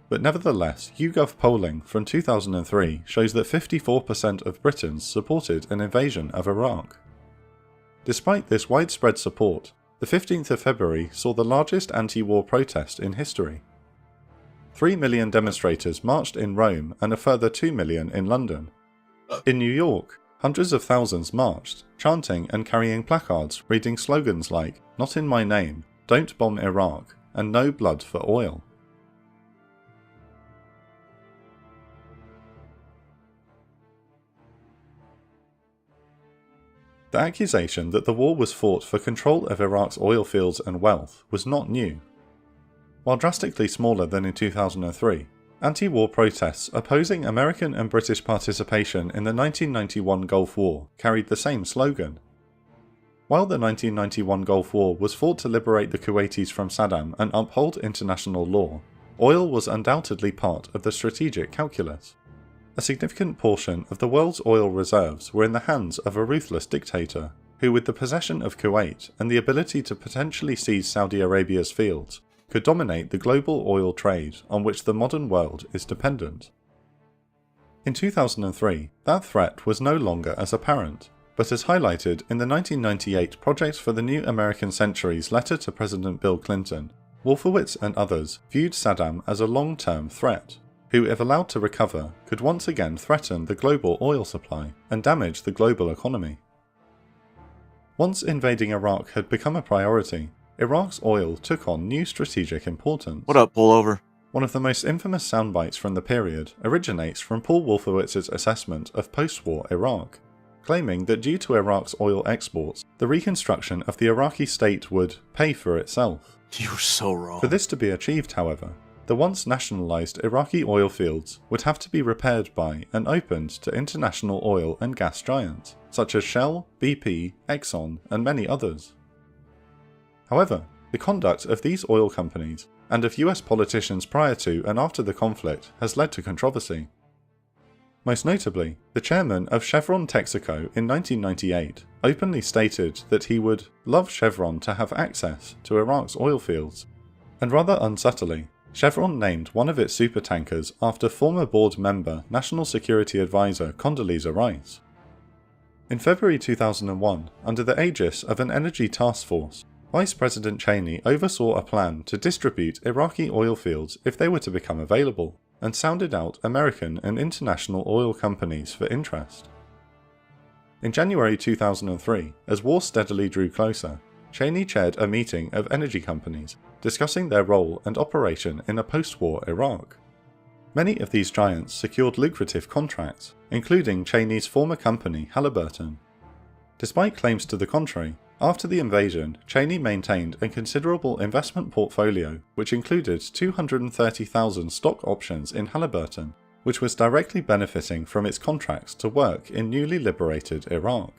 But nevertheless, YouGov polling from 2003 shows that 54% of Britons supported an invasion of Iraq. Despite this widespread support, the 15th of February saw the largest anti-war protest in history. 3 million demonstrators marched in Rome and a further 2 million in London. In New York, hundreds of thousands marched, chanting and carrying placards reading slogans like "Not in my name," "Don't bomb Iraq," and "No blood for oil." The accusation that the war was fought for control of Iraq's oil fields and wealth was not new. While drastically smaller than in 2003, anti-war protests opposing American and British participation in the 1991 Gulf War carried the same slogan. While the 1991 Gulf War was fought to liberate the Kuwaitis from Saddam and uphold international law, oil was undoubtedly part of the strategic calculus. A significant portion of the world's oil reserves were in the hands of a ruthless dictator, who with the possession of Kuwait and the ability to potentially seize Saudi Arabia's fields, could dominate the global oil trade on which the modern world is dependent. In 2003, that threat was no longer as apparent, but as highlighted in the 1998 Project for the New American Century's letter to President Bill Clinton, Wolfowitz and others viewed Saddam as a long-term threat, who, if allowed to recover, could once again threaten the global oil supply and damage the global economy. Once invading Iraq had become a priority, Iraq's oil took on new strategic importance. What up, pullover? One of the most infamous soundbites from the period originates from Paul Wolfowitz's assessment of post-war Iraq, claiming that due to Iraq's oil exports, the reconstruction of the Iraqi state would pay for itself. You're so wrong. For this to be achieved, however, the once nationalised Iraqi oil fields would have to be repaired by and opened to international oil and gas giants, such as Shell, BP, Exxon, and many others. However, the conduct of these oil companies, and of US politicians prior to and after the conflict, has led to controversy. Most notably, the chairman of Chevron Texaco in 1998 openly stated that he would love Chevron to have access to Iraq's oil fields, and rather unsubtly, Chevron named one of its supertankers after former board member National Security Advisor Condoleezza Rice. In February 2001, under the aegis of an energy task force, Vice President Cheney oversaw a plan to distribute Iraqi oil fields if they were to become available, and sounded out American and international oil companies for interest. In January 2003, as war steadily drew closer, Cheney chaired a meeting of energy companies discussing their role and operation in a post-war Iraq. Many of these giants secured lucrative contracts, including Cheney's former company Halliburton. Despite claims to the contrary, after the invasion, Cheney maintained a considerable investment portfolio which included 230,000 stock options in Halliburton, which was directly benefiting from its contracts to work in newly liberated Iraq.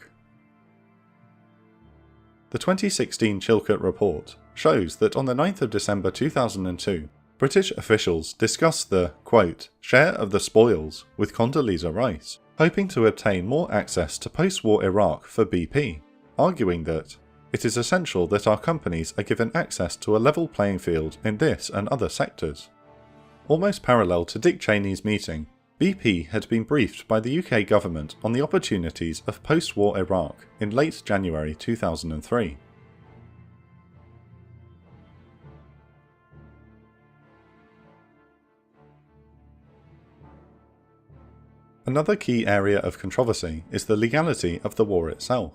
The 2016 Chilcot report shows that on the 9th of December 2002, British officials discussed the, quote, share of the spoils with Condoleezza Rice, hoping to obtain more access to post-war Iraq for BP, arguing that it is essential that our companies are given access to a level playing field in this and other sectors. Almost parallel to Dick Cheney's meeting, BP had been briefed by the UK government on the opportunities of post-war Iraq in late January 2003. Another key area of controversy is the legality of the war itself.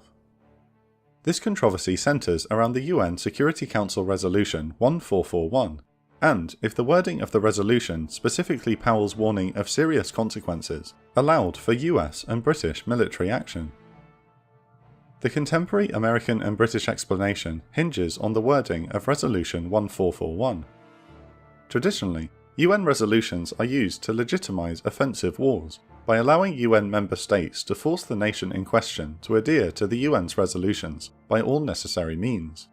This controversy centres around the UN Security Council Resolution 1441, and if the wording of the resolution, specifically Powell's warning of serious consequences, allowed for US and British military action. The contemporary American and British explanation hinges on the wording of Resolution 1441. Traditionally, UN resolutions are used to legitimise offensive wars, by allowing UN member states to force the nation in question to adhere to the UN's resolutions by all necessary means.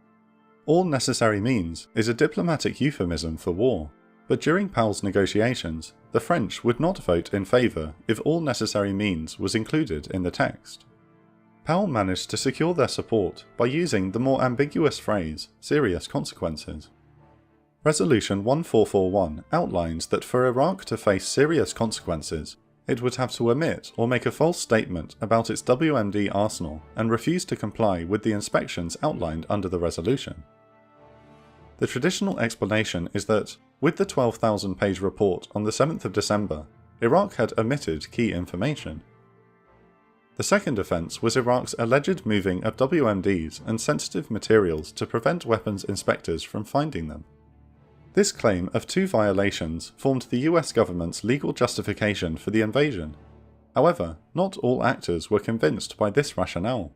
All necessary means is a diplomatic euphemism for war, but during Powell's negotiations, the French would not vote in favour if all necessary means was included in the text. Powell managed to secure their support by using the more ambiguous phrase, serious consequences. Resolution 1441 outlines that for Iraq to face serious consequences, it would have to omit or make a false statement about its WMD arsenal and refuse to comply with the inspections outlined under the resolution. The traditional explanation is that, with the 12,000-page report on the 7th of December, Iraq had omitted key information. The second offence was Iraq's alleged moving of WMDs and sensitive materials to prevent weapons inspectors from finding them. This claim of two violations formed the US government's legal justification for the invasion. However, not all actors were convinced by this rationale.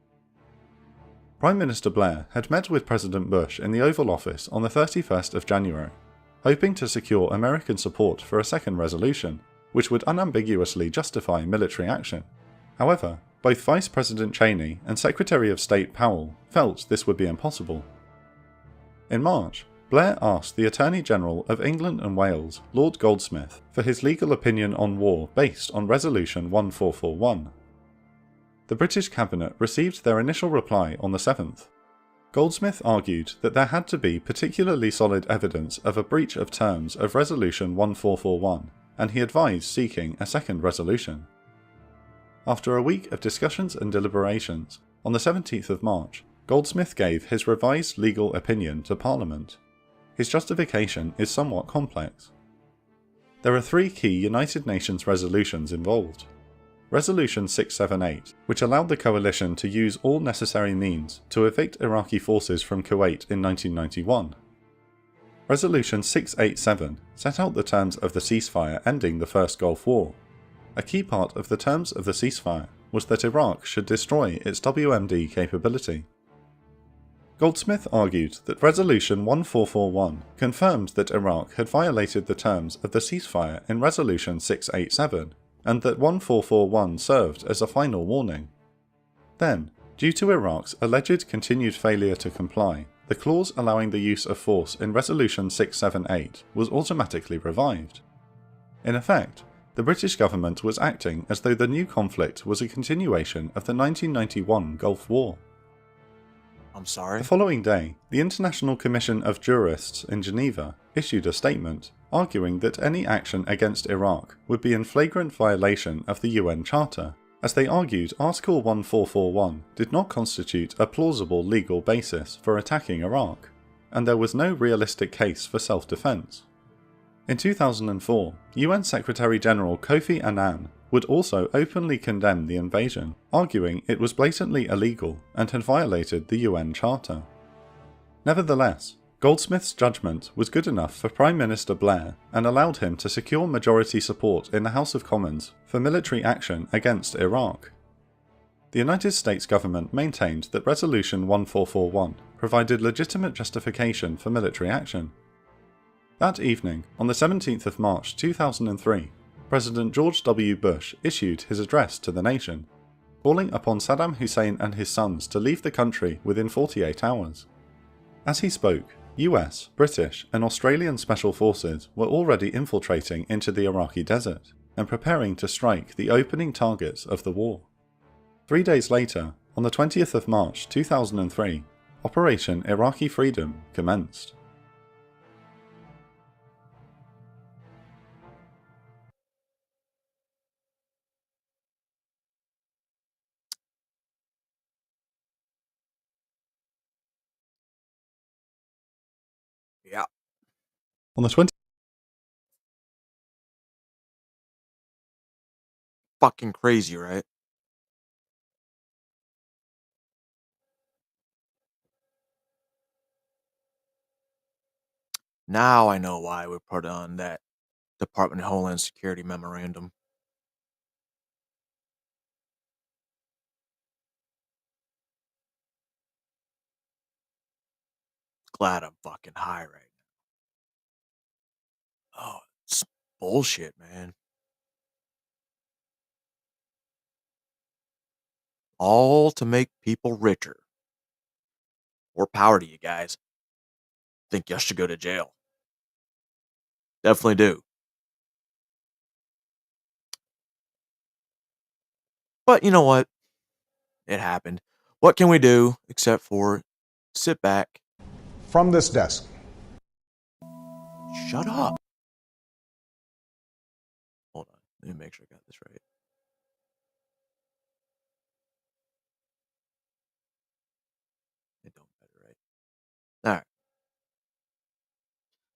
Prime Minister Blair had met with President Bush in the Oval Office on the 31st of January, hoping to secure American support for a second resolution, which would unambiguously justify military action. However, both Vice President Cheney and Secretary of State Powell felt this would be impossible. In March, Blair asked the Attorney General of England and Wales, Lord Goldsmith, for his legal opinion on war based on Resolution 1441. The British Cabinet received their initial reply on the 7th. Goldsmith argued that there had to be particularly solid evidence of a breach of terms of Resolution 1441, and he advised seeking a second resolution. After a week of discussions and deliberations, on the 17th of March, Goldsmith gave his revised legal opinion to Parliament. His justification is somewhat complex. There are three key United Nations resolutions involved. Resolution 678, which allowed the coalition to use all necessary means to evict Iraqi forces from Kuwait in 1991. Resolution 687 set out the terms of the ceasefire ending the First Gulf War. A key part of the terms of the ceasefire was that Iraq should destroy its WMD capability. Goldsmith argued that Resolution 1441 confirmed that Iraq had violated the terms of the ceasefire in Resolution 687, and that 1441 served as a final warning. Then, due to Iraq's alleged continued failure to comply, the clause allowing the use of force in Resolution 678 was automatically revived. In effect, the British government was acting as though the new conflict was a continuation of the 1991 Gulf War. I'm sorry? The following day, the International Commission of Jurists in Geneva issued a statement arguing that any action against Iraq would be in flagrant violation of the UN Charter, as they argued Article 1441 did not constitute a plausible legal basis for attacking Iraq, and there was no realistic case for self-defense. In 2004, UN Secretary-General Kofi Annan would also openly condemn the invasion, arguing it was blatantly illegal and had violated the UN Charter. Nevertheless, Goldsmith's judgment was good enough for Prime Minister Blair and allowed him to secure majority support in the House of Commons for military action against Iraq. The United States government maintained that Resolution 1441 provided legitimate justification for military action. That evening, on the 17th of March 2003, President George W. Bush issued his address to the nation, calling upon Saddam Hussein and his sons to leave the country within 48 hours. As he spoke, US, British, and Australian special forces were already infiltrating into the Iraqi desert and preparing to strike the opening targets of the war. 3 days later, on the 20th of March 2003, Operation Iraqi Freedom commenced. Yeah. On the 20th Fucking crazy, right? Now I know why we put on that Department of Homeland Security memorandum. Glad I'm fucking high right now. Oh, it's bullshit, man. All to make people richer. More power to you guys. Think you should go to jail. Definitely do. But you know what? It happened. What can we do except for sit back? From this desk. Shut up. Hold on. Let me make sure I got this right. It don't matter, right? All right.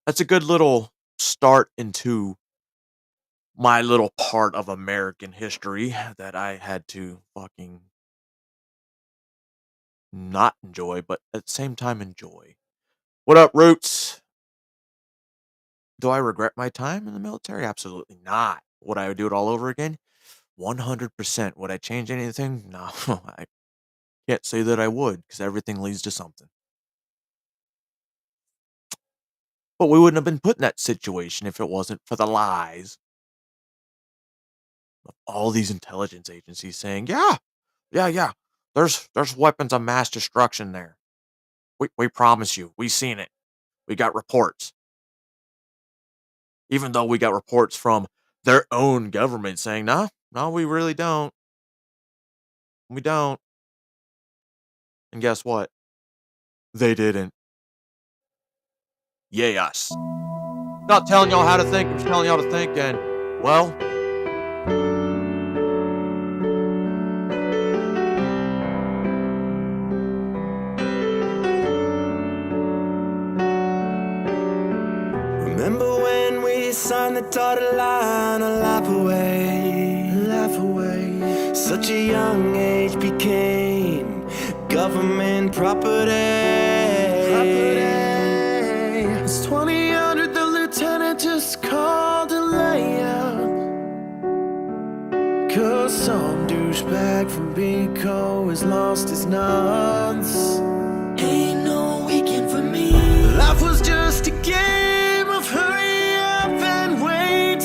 That's a good little start into my little part of American history that I had to fucking not enjoy, but at the same time enjoy. What up, Roots? Do I regret my time in the military? Absolutely not. Would I do it all over again? 100%. Would I change anything? No, I can't say that I would, because everything leads to something. But we wouldn't have been put in that situation if it wasn't for the lies of all these intelligence agencies saying, yeah, there's weapons of mass destruction there. We promise you. We seen it. We got reports. Even though we got reports from their own government saying, no, we really don't. We don't. And guess what? They didn't. Yay us. Not telling y'all how to think, I'm just telling y'all to think, and, well, Remember when we signed the dotted line, a life away. Such a young age became government property. It's 20 under, the lieutenant just called a layout. 'Cause some douchebag from Bico has lost his nuts. Ain't no weekend for me. Life was just a game of hurry up and wait.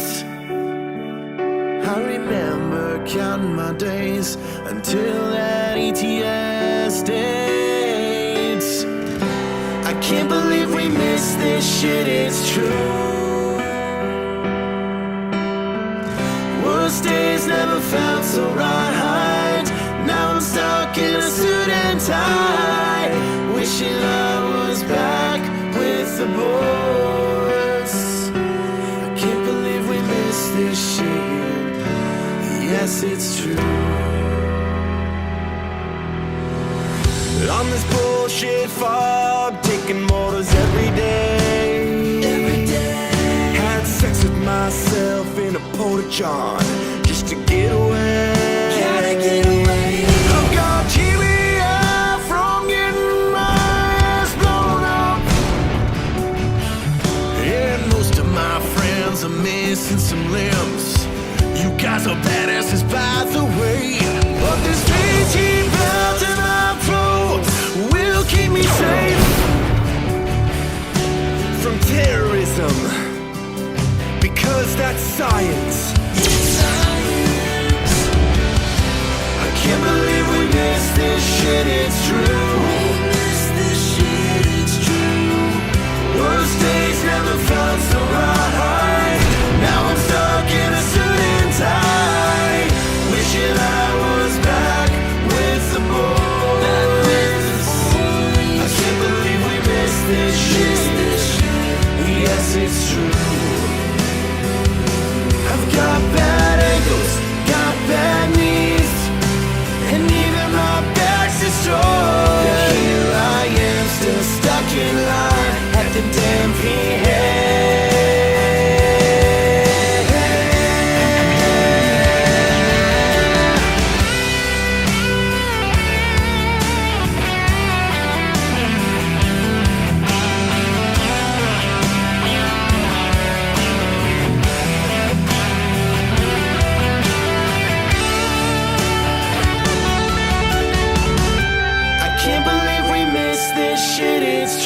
I remember counting my days until that ETS date. I can't believe we missed this shit, it's true. Worst days never felt so right. Now I'm stuck in a suit and tie, wishing I was back with the boys. I can't believe we missed this shit. Yes, it's true. On this bullshit fob, taking motors every day. Had sex with myself in a porta-john just to get away. Oh God, keep me out from getting my ass blown up. And most of my friends are missing some limbs. You guys are badasses, by the way. But this VT belt in my throat will keep me safe from terrorism, because that's science. I can't believe we missed this shit, it's true.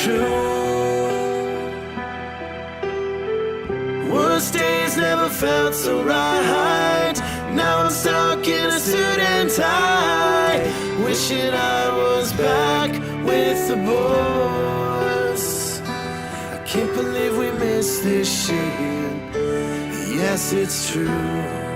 true. Worst days never felt so right. Now I'm stuck in a suit and tie, wishing I was back with the boys. I can't believe we missed this shit. Yes, it's true.